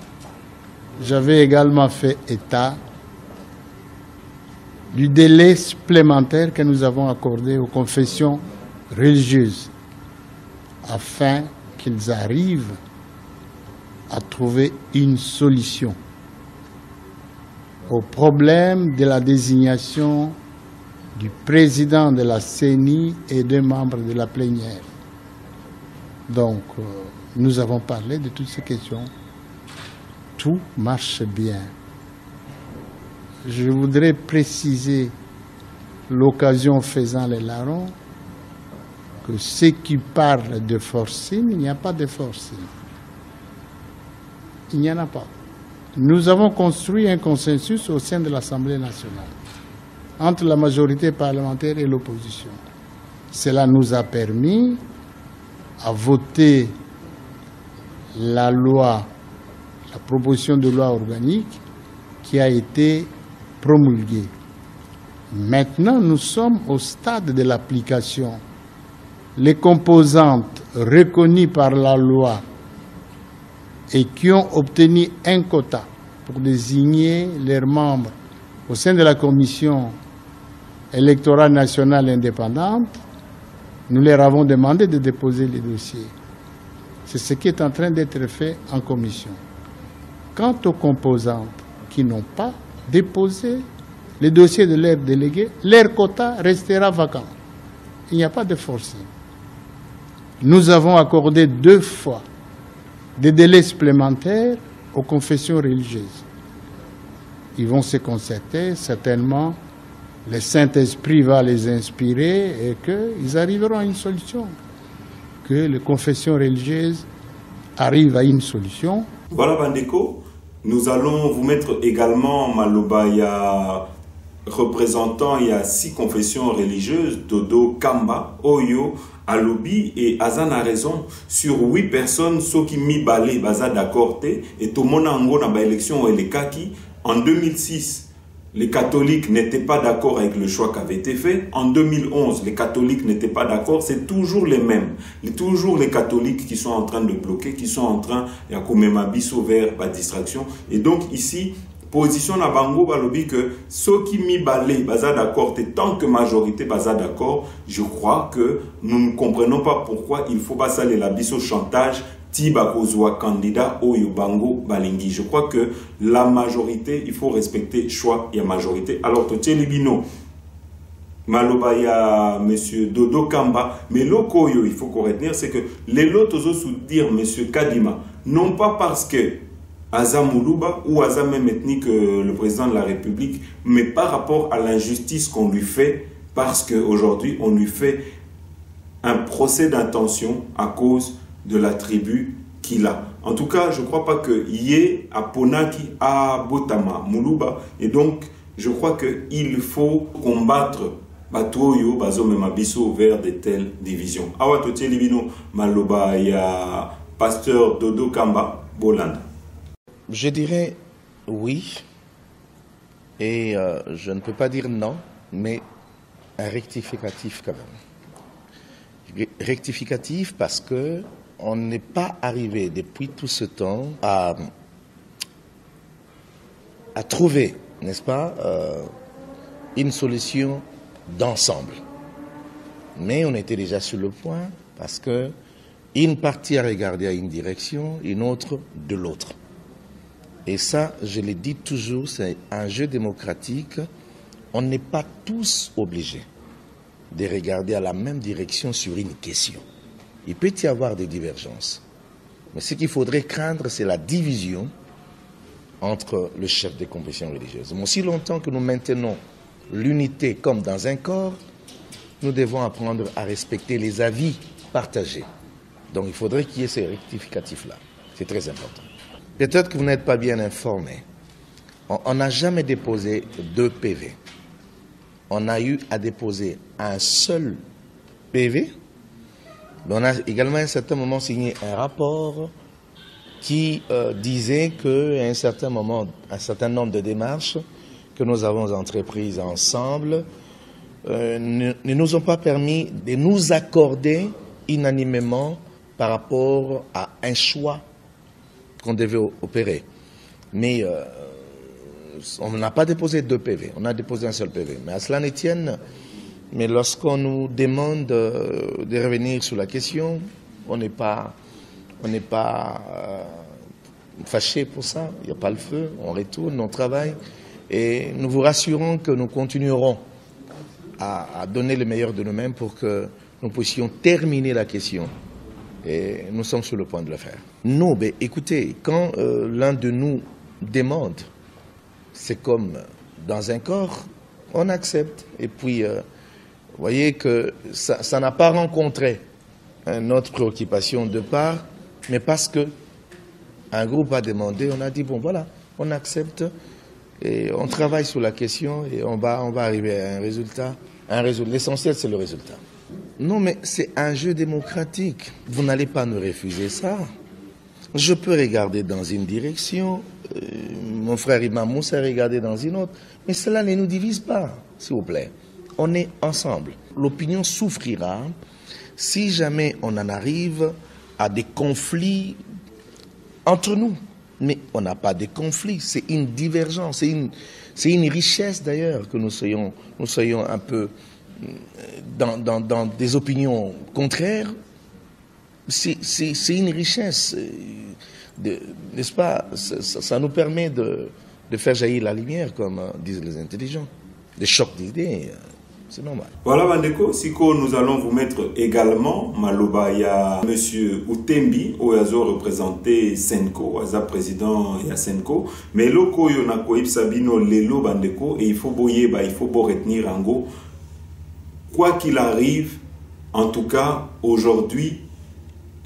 J'avais également fait état du délai supplémentaire que nous avons accordé aux confessions religieuses afin qu'ils arrivent à trouver une solution au problème de la désignation du président de la CENI et des membres de la plénière. Donc, nous avons parlé de toutes ces questions. Tout marche bien. Je voudrais préciser, l'occasion faisant les larrons, que ceux qui parlent de forcing, il n'y a pas de forcing. Il n'y en a pas. Nous avons construit un consensus au sein de l'Assemblée nationale entre la majorité parlementaire et l'opposition. Cela nous a permis à voter la loi, la proposition de loi organique qui a été promulguée. Maintenant, nous sommes au stade de l'application. Les composantes reconnues par la loi et qui ont obtenu un quota pour désigner leurs membres au sein de la commission électorale nationale indépendante, nous leur avons demandé de déposer les dossiers. C'est ce qui est en train d'être fait en commission. Quant aux composantes qui n'ont pas déposé les dossiers de leurs délégués, leur quota restera vacant. Il n'y a pas de forcing. Nous avons accordé 2 fois des délais supplémentaires aux confessions religieuses. Ils vont se concerter, certainement, le Saint-Esprit va les inspirer et qu'ils arriveront à une solution. Que les confessions religieuses arrivent à une solution. Voilà, Bandeko, nous allons vous mettre également, Maloba, il y a représentants, il y a 6 confessions religieuses, Dodo, Kamba, Oyo, Alobi et Azan a raison. Sur 8 personnes, ceux qui mi balé, baza d'accord, et tout le monde a une élection et les kaki. En 2006, les catholiques n'étaient pas d'accord avec le choix qui avait été fait. En 2011, les catholiques n'étaient pas d'accord. C'est toujours les mêmes. Toujours les catholiques qui sont en train de bloquer, qui sont en train de biso vers la distraction. Et donc ici, position na bango balobi que ceux qui mi balé baza d'accord, tant que majorité baza d'accord, je crois que nous ne comprenons pas pourquoi il faut pas saler la biso chantage tiba kozwa candidat oyo bango balingi. Je crois que la majorité, il faut respecter le choix et la majorité. Alors Totié Libino, Maloba, il y a M. Dodo Kamba, mais l'Okoyo, il faut qu'on retenir, c'est que les lots dire M. Kadima, non pas parce que Aza Moulouba ou Aza même ethnique que le président de la République, mais par rapport à l'injustice qu'on lui fait, parce qu'aujourd'hui, on lui fait un procès d'intention à cause de la tribu qu'il a. En tout cas, je ne crois pas qu'il y ait à Ponaki, à Botama, Moulouba, et donc, je crois qu'il faut combattre Batoyo, Bazo Memabiso vers de telles divisions. Awa Totie Libino, Maloba, il y a pasteur Dodo Kamba, Bolanda. Je dirais oui, et je ne peux pas dire non, mais un rectificatif quand même. Rectificatif parce que on n'est pas arrivé depuis tout ce temps à trouver, n'est-ce pas, une solution d'ensemble. Mais on était déjà sur le point parce que une partie a regardé à une direction, une autre de l'autre. Et ça, je le dis toujours, c'est un jeu démocratique. On n'est pas tous obligés de regarder à la même direction sur une question. Il peut y avoir des divergences. Mais ce qu'il faudrait craindre, c'est la division entre le chef des confessions religieuses. Mais aussi longtemps que nous maintenons l'unité comme dans un corps, nous devons apprendre à respecter les avis partagés. Donc il faudrait qu'il y ait ces rectificatifs-là. C'est très important. Peut-être que vous n'êtes pas bien informé. On n'a jamais déposé 2 PV. On a eu à déposer un seul PV. Mais on a également à un certain moment signé un rapport qui disait qu'à un certain moment, un certain nombre de démarches que nous avons entreprises ensemble ne nous ont pas permis de nous accorder unanimement par rapport à un choix qu'on devait opérer. Mais on n'a pas déposé 2 PV, on a déposé un seul PV. Mais à cela ne tienne, mais lorsqu'on nous demande de revenir sur la question, on n'est pas fâché pour ça, il n'y a pas le feu, on retourne, on travaille. Et nous vous rassurons que nous continuerons à donner le meilleur de nous-mêmes pour que nous puissions terminer la question. Et nous sommes sur le point de le faire. Non, mais écoutez, quand l'un de nous demande, c'est comme dans un corps, on accepte. Et puis, vous voyez que ça n'a pas rencontré notre préoccupation de part, mais parce que un groupe a demandé, on a dit, bon voilà, on accepte. Et on travaille sur la question et on va arriver à un résultat. L'essentiel, c'est le résultat. Non, mais c'est un jeu démocratique. Vous n'allez pas nous refuser ça. Je peux regarder dans une direction, mon frère Imam Moussa regarder dans une autre, mais cela ne nous divise pas, s'il vous plaît. On est ensemble. L'opinion souffrira si jamais on en arrive à des conflits entre nous. Mais on n'a pas de conflit, c'est une divergence, c'est une richesse d'ailleurs que nous soyons un peu dans des opinions contraires. C'est une richesse, n'est-ce pas? Ça nous permet de faire jaillir la lumière, comme disent les intelligents, des chocs d'idées. C'est normal. Voilà, Bandeko. Siko, nous allons vous mettre également, Maloba, il y a M. Utembi, Oyazo représenté Senko, Oyaza président il y a Senko. Mais loko yonako Sabino Lelo Bandeko, et il faut retenir en go. Quoi qu'il arrive, en tout cas, aujourd'hui,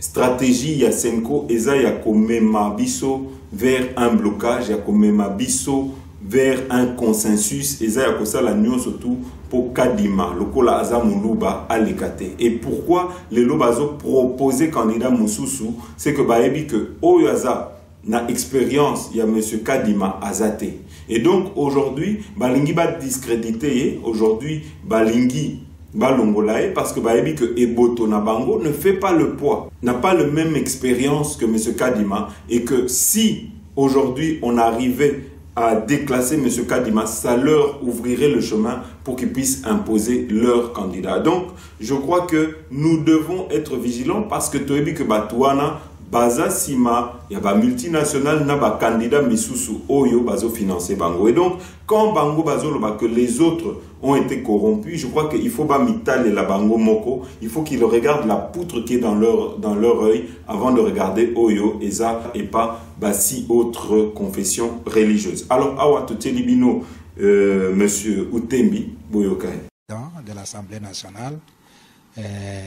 stratégie ya Senko, eza ya komema biso vers un blocage, ya komema biso vers un consensus, eza ya kosala nyon surtout pour Kadima, lokola aza Moulouba alekate. Et pourquoi les lobazo proposer candidat Moussoussou, c'est que baebi que Oyaza na expérience, il y a monsieur Kadima azate. Et donc aujourd'hui, balingi ba discrédité, aujourd'hui balingi balongolae parce que baebi que Eboto Nabango ne fait pas le poids, n'a pas le même expérience que monsieur Kadima, et que si aujourd'hui on arrivait à déclasser M. Kadima, ça leur ouvrirait le chemin pour qu'ils puissent imposer leur candidat. Donc, je crois que nous devons être vigilants parce que Toebi que Batouana, baza sima ya ba multinational na ba candidat misusu oyo bazo financer bango. Et donc quand bango bazo loba que les autres ont été corrompus, je crois qu'il faut pas mitale la bango moko, il faut qu'ils regardent la poutre qui est dans leur œil avant de regarder oyo eza et pas si autre confession religieuse. Alors awa totelibino monsieur Utembi Boyokai de l'Assemblée nationale,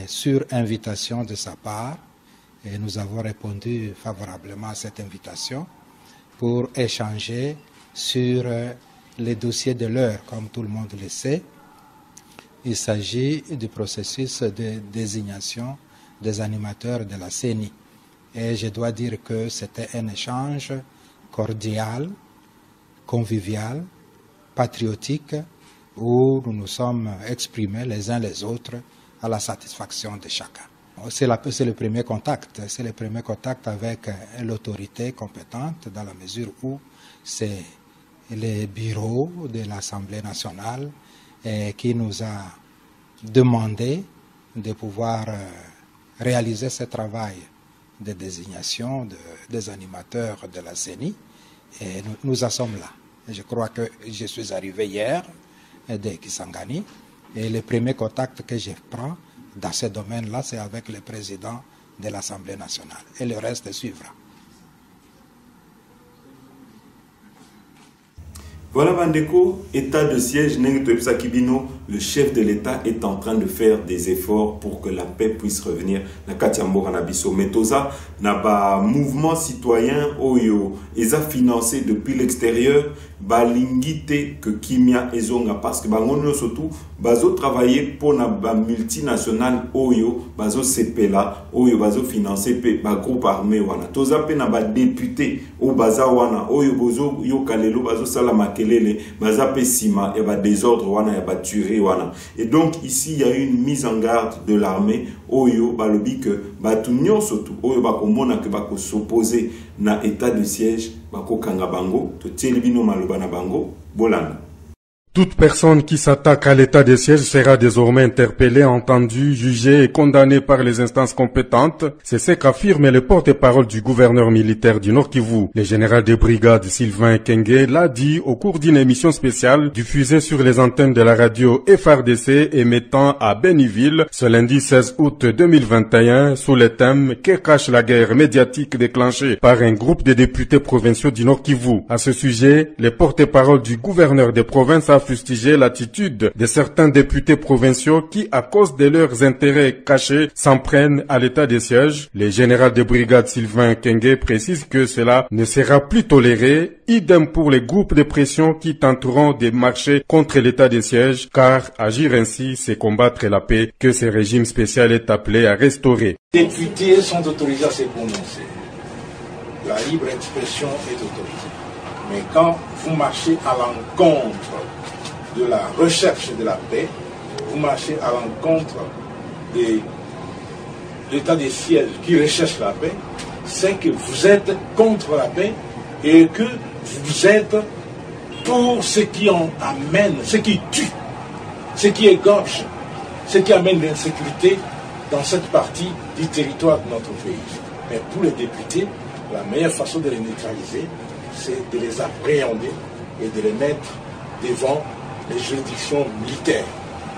sur invitation de sa part, et nous avons répondu favorablement à cette invitation pour échanger sur les dossiers de l'heure, comme tout le monde le sait. Il s'agit du processus de désignation des animateurs de la CENI. Et je dois dire que c'était un échange cordial, convivial, patriotique, où nous nous sommes exprimés les uns les autres à la satisfaction de chacun. C'est le premier contact, c'est le premier contact avec l'autorité compétente dans la mesure où c'est le bureau de l'Assemblée nationale qui nous a demandé de pouvoir réaliser ce travail de désignation des animateurs de la CENI et nous en sommes là. Je crois que je suis arrivé hier de Kisangani et le premier contact que je prends dans ce domaine-là, c'est avec le président de l'Assemblée nationale et le reste suivra. Voilà Bandeko, état de siège, le chef de l'État est en train de faire des efforts pour que la paix puisse revenir. Nakatiambo Nabiso Metosa, Naba mouvement citoyen Oyo, ils a financé depuis l'extérieur, Balingite que Kimia Ezonga, parce que Bangono surtout, Bazo travailler pour na multinational Oyo, Bazo Sepela, Oyo Bazo financé par groupe armé Wana. Toza pe na ba député, ou Baza Wana, Oyo Bozo Yo Kalelo, Bazo Salamakele. Baza Pessima, il y a des ordres, il y a tuerie. Et donc ici il y a eu une mise en garde de l'armée. Oyo balobi que batunyo surtout Oyo bakomona que bako s'opposer na état de siège bako kanga bango to tielibino maloba na bango bolanda. Toute personne qui s'attaque à l'état de siège sera désormais interpellée, entendue, jugée et condamnée par les instances compétentes. C'est ce qu'affirme le porte-parole du gouverneur militaire du Nord Kivu. Le général de brigade Sylvain Kenge l'a dit au cours d'une émission spéciale diffusée sur les antennes de la radio FRDC émettant à Béniville ce lundi 16 août 2021 sous le thème « Que cache la guerre médiatique déclenchée par un groupe de députés provinciaux du Nord Kivu ». À ce sujet, le porte-parole du gouverneur des provinces a fustigé l'attitude de certains députés provinciaux qui, à cause de leurs intérêts cachés, s'en prennent à l'état de siège. Le général de brigade Sylvain Kenge précise que cela ne sera plus toléré, idem pour les groupes de pression qui tenteront de marcher contre l'état de siège, car agir ainsi, c'est combattre la paix que ce régime spécial est appelé à restaurer. Les députés sont autorisés à se prononcer. La libre expression est autorisée. Mais quand vous marchez à l'encontre de la recherche de la paix, vous marchez à l'encontre de l'état des sièges qui recherche la paix, c'est que vous êtes contre la paix et que vous êtes pour ce qui en amène, ce qui tue, ce qui égorge, ce qui amène l'insécurité dans cette partie du territoire de notre pays. Mais pour les députés, la meilleure façon de les neutraliser, c'est de les appréhender et de les mettre devant les juridictions militaires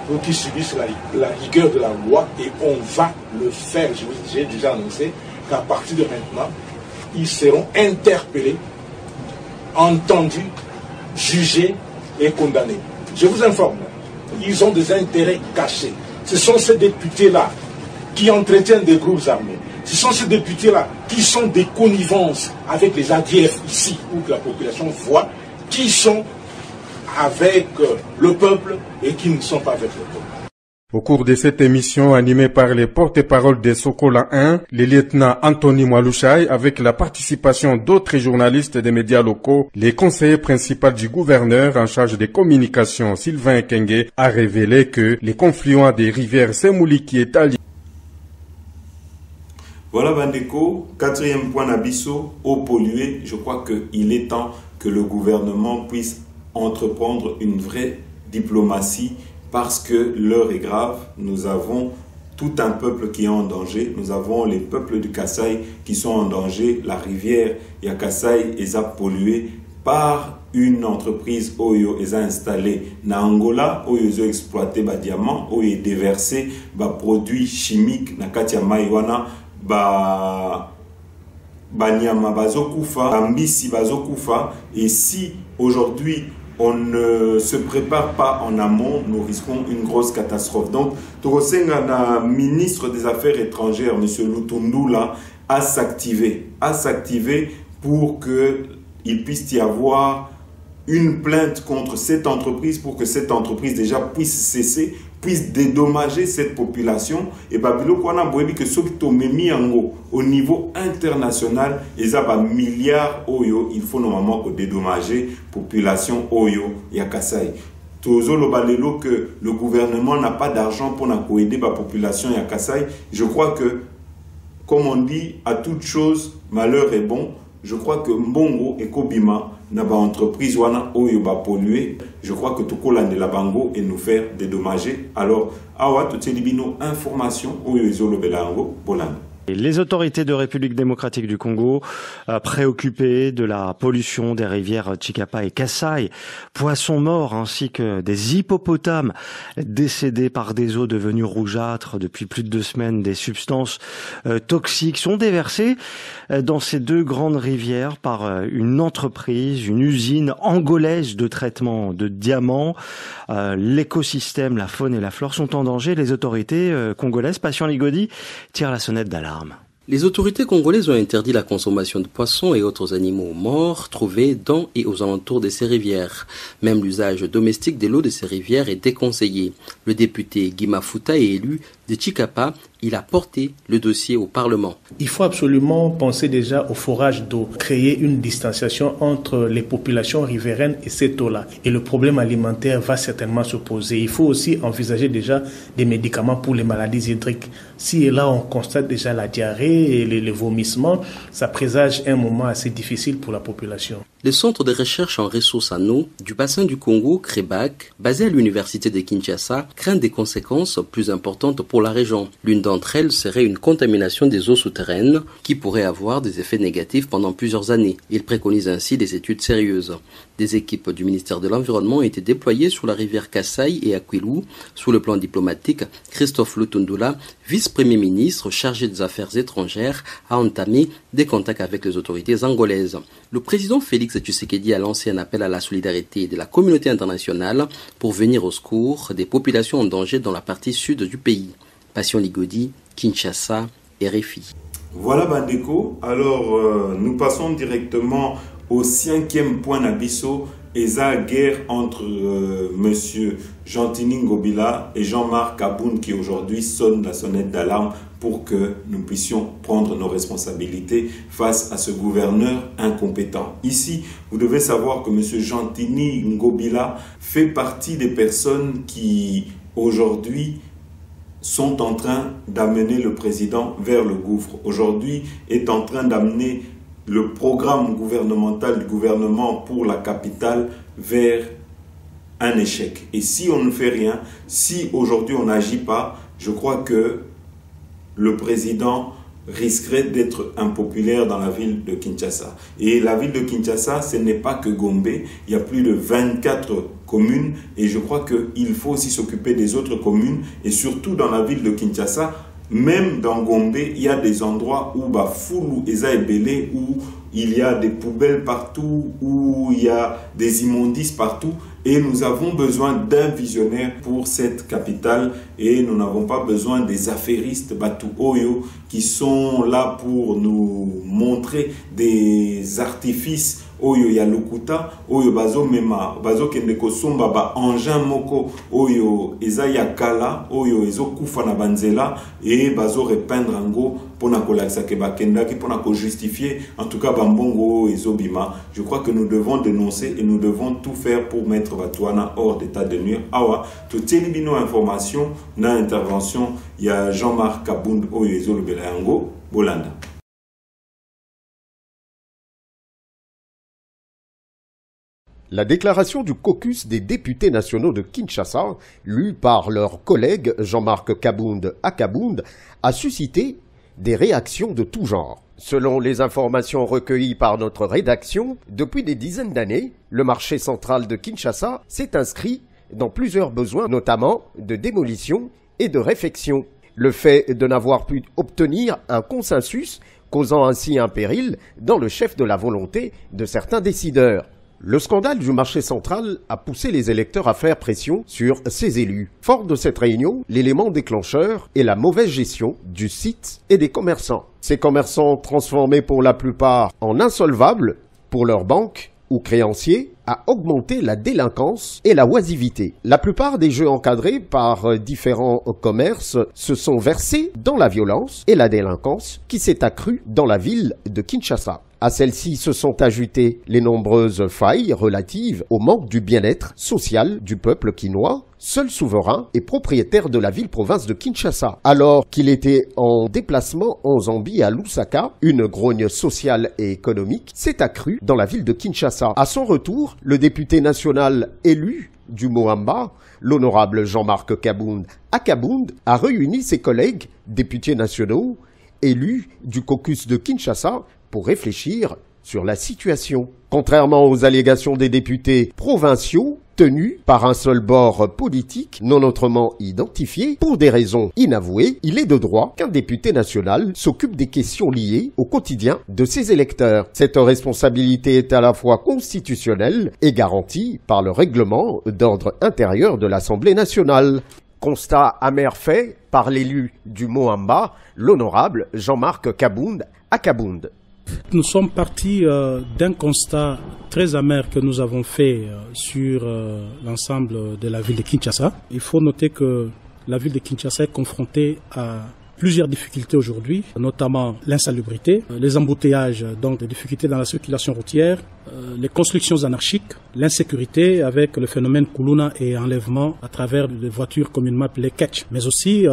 pour qu'ils subissent la rigueur de la loi, et on va le faire. J'ai déjà annoncé qu'à partir de maintenant, ils seront interpellés, entendus, jugés et condamnés. Je vous informe, ils ont des intérêts cachés. Ce sont ces députés-là qui entretiennent des groupes armés. Ce sont ces députés-là qui sont des connivences avec les ADF ici, où la population voit, qui sont avec le peuple et qui ne sont pas avec le peuple. Au cours de cette émission animée par les porte-paroles de Sokola 1, le lieutenant Anthony Mwalushai, avec la participation d'autres journalistes des médias locaux, le conseiller principal du gouverneur en charge des communications, Sylvain Kenge, a révélé que les confluents des rivières Semouli qui est allié. Voilà Bandeko, quatrième point d'abisso, eau polluée. Je crois qu'il est temps que le gouvernement puisse entreprendre une vraie diplomatie parce que l'heure est grave. Nous avons tout un peuple qui est en danger. Nous avons les peuples du Kasaï qui sont en danger. La rivière Yakasaï est polluée par une entreprise Oyo est installée na Angola, Oyo est exploité ba diamant, Oyo est déversé ba produits chimiques na katia maiwana ba nyama bazokufa, bambisi bazokufa. Et si aujourd'hui on ne se prépare pas en amont, nous risquons une grosse catastrophe. Donc, Togosenga, la ministre des Affaires étrangères, M. Lutundula, à s'activer pour qu'il puisse y avoir une plainte contre cette entreprise, pour que cette entreprise déjà puisse cesser, puisse dédommager cette population. Et Babilo Kwana Boebi que ce qui au niveau international, ils ont un milliard Oyo, il faut normalement que dédommager population Oyo Yakasaï. Tozo Lobalelo que le gouvernement n'a pas d'argent pour aider la population Yakasaï. Je crois que, comme on dit, à toute chose, malheur est bon. Je crois que Mbongo et Kobima n'a pas entreprise wana oyo ba polluer. Je crois que tout colande la bango et nous faire dédommager. Alors, awa tout ces libino information oyo izolo belango bolande. Les autorités de République démocratique du Congo, préoccupées de la pollution des rivières Chikapa et Kasaï, poissons morts ainsi que des hippopotames décédés par des eaux devenues rougeâtres depuis plus de 2 semaines, des substances toxiques sont déversées dans ces 2 grandes rivières par une entreprise, une usine angolaise de traitement de diamants. L'écosystème, la faune et la flore sont en danger. Les autorités congolaises, Patient Ligodi, tirent la sonnette d'alarme. Les autorités congolaises ont interdit la consommation de poissons et autres animaux morts trouvés dans et aux alentours de ces rivières. Même l'usage domestique de l'eau de ces rivières est déconseillé. Le député Guy Mafuta est élu de Chikapa. Il a porté le dossier au Parlement. Il faut absolument penser déjà au forage d'eau, créer une distanciation entre les populations riveraines et cette eau-là. Et le problème alimentaire va certainement se poser. Il faut aussi envisager déjà des médicaments pour les maladies hydriques. Si et là on constate déjà la diarrhée et les vomissements, ça présage un moment assez difficile pour la population. Le centre de recherche en ressources en eau du bassin du Congo, CREBAC, basé à l'université de Kinshasa, craint des conséquences plus importantes pour la région. L'une d'entre elles serait une contamination des eaux souterraines qui pourrait avoir des effets négatifs pendant plusieurs années. Il préconise ainsi des études sérieuses. Des équipes du ministère de l'Environnement ont été déployées sur la rivière Kasaï et Aquilou. Sous le plan diplomatique, Christophe Lutundula, vice-premier ministre chargé des affaires étrangères, a entamé des contacts avec les autorités angolaises. Le président Félix Tshisekedi a lancé un appel à la solidarité de la communauté internationale pour venir au secours des populations en danger dans la partie sud du pays. Patient Ligodi, Kinshasa, RFI. Voilà Bandeko, alors nous passons directement au 5e point d'Abisso et la guerre entre monsieur Jean-Tini Ngobila et Jean-Marc Aboun qui aujourd'hui sonne la sonnette d'alarme pour que nous puissions prendre nos responsabilités face à ce gouverneur incompétent. Ici, vous devez savoir que monsieur Jean-Tini Ngobila fait partie des personnes qui aujourd'hui sont en train d'amener le président vers le gouffre. Aujourd'hui, est en train d'amener le programme gouvernemental du gouvernement pour la capitale vers un échec. Et si on ne fait rien, si aujourd'hui on n'agit pas, je crois que le président risquerait d'être impopulaire dans la ville de Kinshasa. Et la ville de Kinshasa, ce n'est pas que Gombe, il y a plus de 24 communes et je crois qu'il faut aussi s'occuper des autres communes et surtout dans la ville de Kinshasa, même dans Gombe, il y a des endroits où Bafoulou, Eza et Belé, où il y a des poubelles partout, où il y a des immondices partout. Et nous avons besoin d'un visionnaire pour cette capitale. Et nous n'avons pas besoin des affairistes Batu Oyo qui sont là pour nous montrer des artifices. Oyo ya lokuta, oyo bazo mema, bazo kendeko somba ba engin moko, oyo eza ya kala, oyo ezo kufa na banzela, et bazo repeindre ango, pona kolakisa ke bakendaki, pona ko justifier, en tout cas bambongo ezo bima. Je crois que nous devons dénoncer et nous devons tout faire pour mettre Batouana hors d'état de nuire. Awa, tout télébino information, na intervention, il y a Jean-Marc Kabound, oyo ezo lobela yango, Bolanda. La déclaration du caucus des députés nationaux de Kinshasa, lue par leur collègue Jean-Marc Kabound à Kabound, a suscité des réactions de tout genre. Selon les informations recueillies par notre rédaction, depuis des dizaines d'années, le marché central de Kinshasa s'est inscrit dans plusieurs besoins, notamment de démolition et de réfection. Le fait de n'avoir pu obtenir un consensus, causant ainsi un péril dans le chef de la volonté de certains décideurs. Le scandale du marché central a poussé les électeurs à faire pression sur ces élus. Fort de cette réunion, l'élément déclencheur est la mauvaise gestion du site et des commerçants. Ces commerçants transformés pour la plupart en insolvables pour leurs banques ou créanciers a augmenté la délinquance et la oisivité. La plupart des jeux encadrés par différents commerces se sont versés dans la violence et la délinquance qui s'est accrue dans la ville de Kinshasa. À celles-ci se sont ajoutées les nombreuses failles relatives au manque du bien-être social du peuple kinois, seul souverain et propriétaire de la ville-province de Kinshasa. Alors qu'il était en déplacement en Zambie à Lusaka, une grogne sociale et économique s'est accrue dans la ville de Kinshasa. À son retour, le député national élu du Moamba, l'honorable Jean-Marc Kabound à Kabound, a réuni ses collègues députés nationaux élus du caucus de Kinshasa pour réfléchir sur la situation. Contrairement aux allégations des députés provinciaux, tenus par un seul bord politique non autrement identifié, pour des raisons inavouées, il est de droit qu'un député national s'occupe des questions liées au quotidien de ses électeurs. Cette responsabilité est à la fois constitutionnelle et garantie par le règlement d'ordre intérieur de l'Assemblée nationale. Constat amer fait par l'élu du Moamba, l'honorable Jean-Marc Kabound à Kabound. Nous sommes partis d'un constat très amer que nous avons fait sur l'ensemble de la ville de Kinshasa. Il faut noter que la ville de Kinshasa est confrontée à plusieurs difficultés aujourd'hui, notamment l'insalubrité, les embouteillages, donc des difficultés dans la circulation routière, les constructions anarchiques, l'insécurité avec le phénomène Kuluna et enlèvement à travers des voitures communément appelées catch. Mais aussi,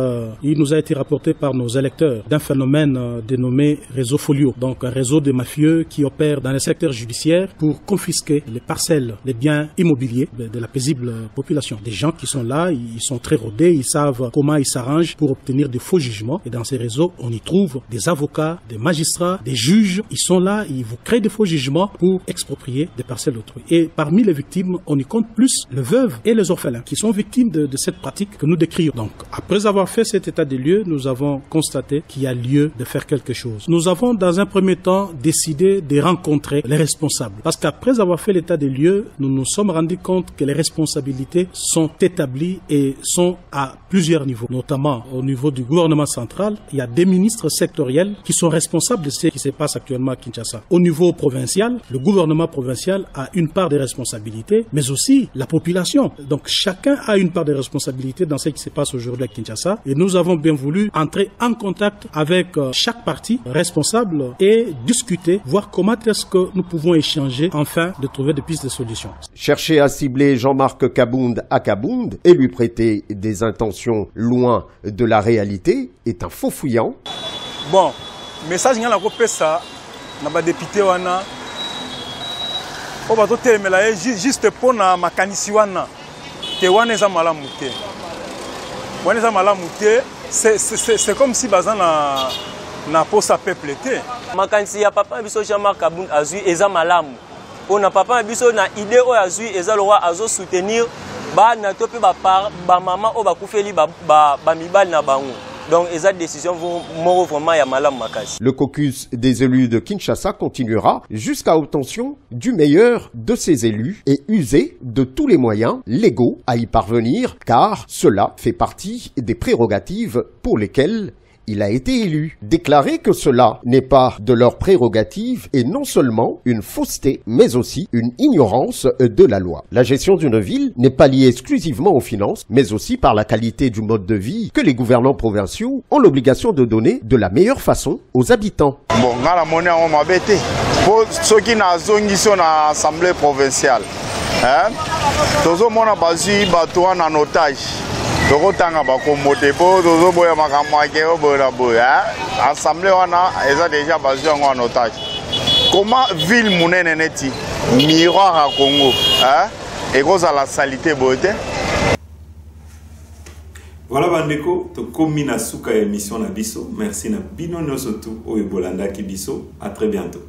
il nous a été rapporté par nos électeurs d'un phénomène dénommé réseau folio, donc un réseau de mafieux qui opère dans le secteur judiciaire pour confisquer les parcelles, les biens immobiliers de la paisible population. Des gens qui sont là, ils sont très rodés, ils savent comment ils s'arrangent pour obtenir de faux jugements. Et dans ces réseaux, on y trouve des avocats, des magistrats, des juges. Ils sont là, ils vous créent des faux jugements pour exproprier des parcelles d'autrui. Et parmi les victimes, on y compte plus les veuves et les orphelins qui sont victimes de cette pratique que nous décrions. Donc, après avoir fait cet état des lieux, nous avons constaté qu'il y a lieu de faire quelque chose. Nous avons, dans un premier temps, décidé de rencontrer les responsables. Parce qu'après avoir fait l'état des lieux, nous nous sommes rendus compte que les responsabilités sont établies et sont à plusieurs niveaux, notamment au niveau du gouvernement central. Il y a des ministres sectoriels qui sont responsables de ce qui se passe actuellement à Kinshasa. Au niveau provincial, le gouvernement provincial a une part des responsabilités, mais aussi la population. Donc chacun a une part des responsabilités dans ce qui se passe aujourd'hui à Kinshasa. Et nous avons bien voulu entrer en contact avec chaque parti responsable et discuter, voir comment est-ce que nous pouvons échanger afin de trouver des pistes de solutions. Chercher à cibler Jean-Marc Kabound à Kabound et lui prêter des intentions loin de la réalité est un faux fouillant. Bon, message nga la kopesa na ba député wana o ba to telemela juste pona makanisi wana te wana eza malamu te. Wana eza malamu te, c'est comme si baza na posa peuple te. Makanisi ya papa biso Jean-Marc Kabound azui eza malamu. Pona papa biso na idée o azui eza le roi azo soutenir ba na to pe ba mama o ba kufeli ba mibali na bango. Donc, le caucus des élus de Kinshasa continuera jusqu'à obtention du meilleur de ses élus et user de tous les moyens légaux à y parvenir, car cela fait partie des prérogatives pour lesquelles il a été élu. Déclarer que cela n'est pas de leur prérogative est non seulement une fausseté, mais aussi une ignorance de la loi. La gestion d'une ville n'est pas liée exclusivement aux finances, mais aussi par la qualité du mode de vie que les gouvernants provinciaux ont l'obligation de donner de la meilleure façon aux habitants. Bon, la monnaie on m'a bêté. Pour ceux qui n'ont pas sont dans l'Assemblée provinciale, tous ceux qui ont basé bateau en otage. Assemblée wana eza déjà basé en otage. comment ville monene neti miroir à Congo hein et cause à la salité beauté. Voilà bandeko to komi na suka émission na biso. Merci na bino nyonso tu oyo bolanda ki biso. À très bientôt.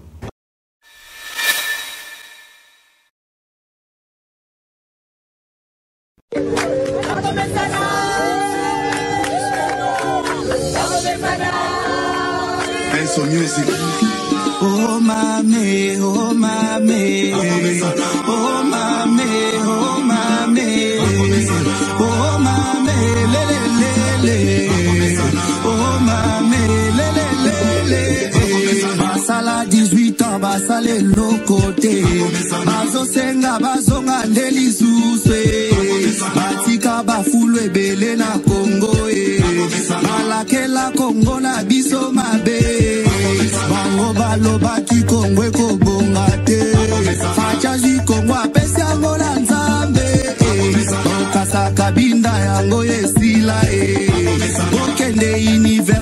Oh mame, oh mame, oh mame, oh mame, oh mame, lele lele, oh mame, lele lele. Basala 18 ans, basale lokote, bazo senga bazonga ndeli suswe, batika bafulu ebele na Congo malakela Congo na biso mabe. Bango baloba ki Congo ekobonga te, facha zi Congo apesi yango na Nzambe, okasa kabinda yango esila okende universe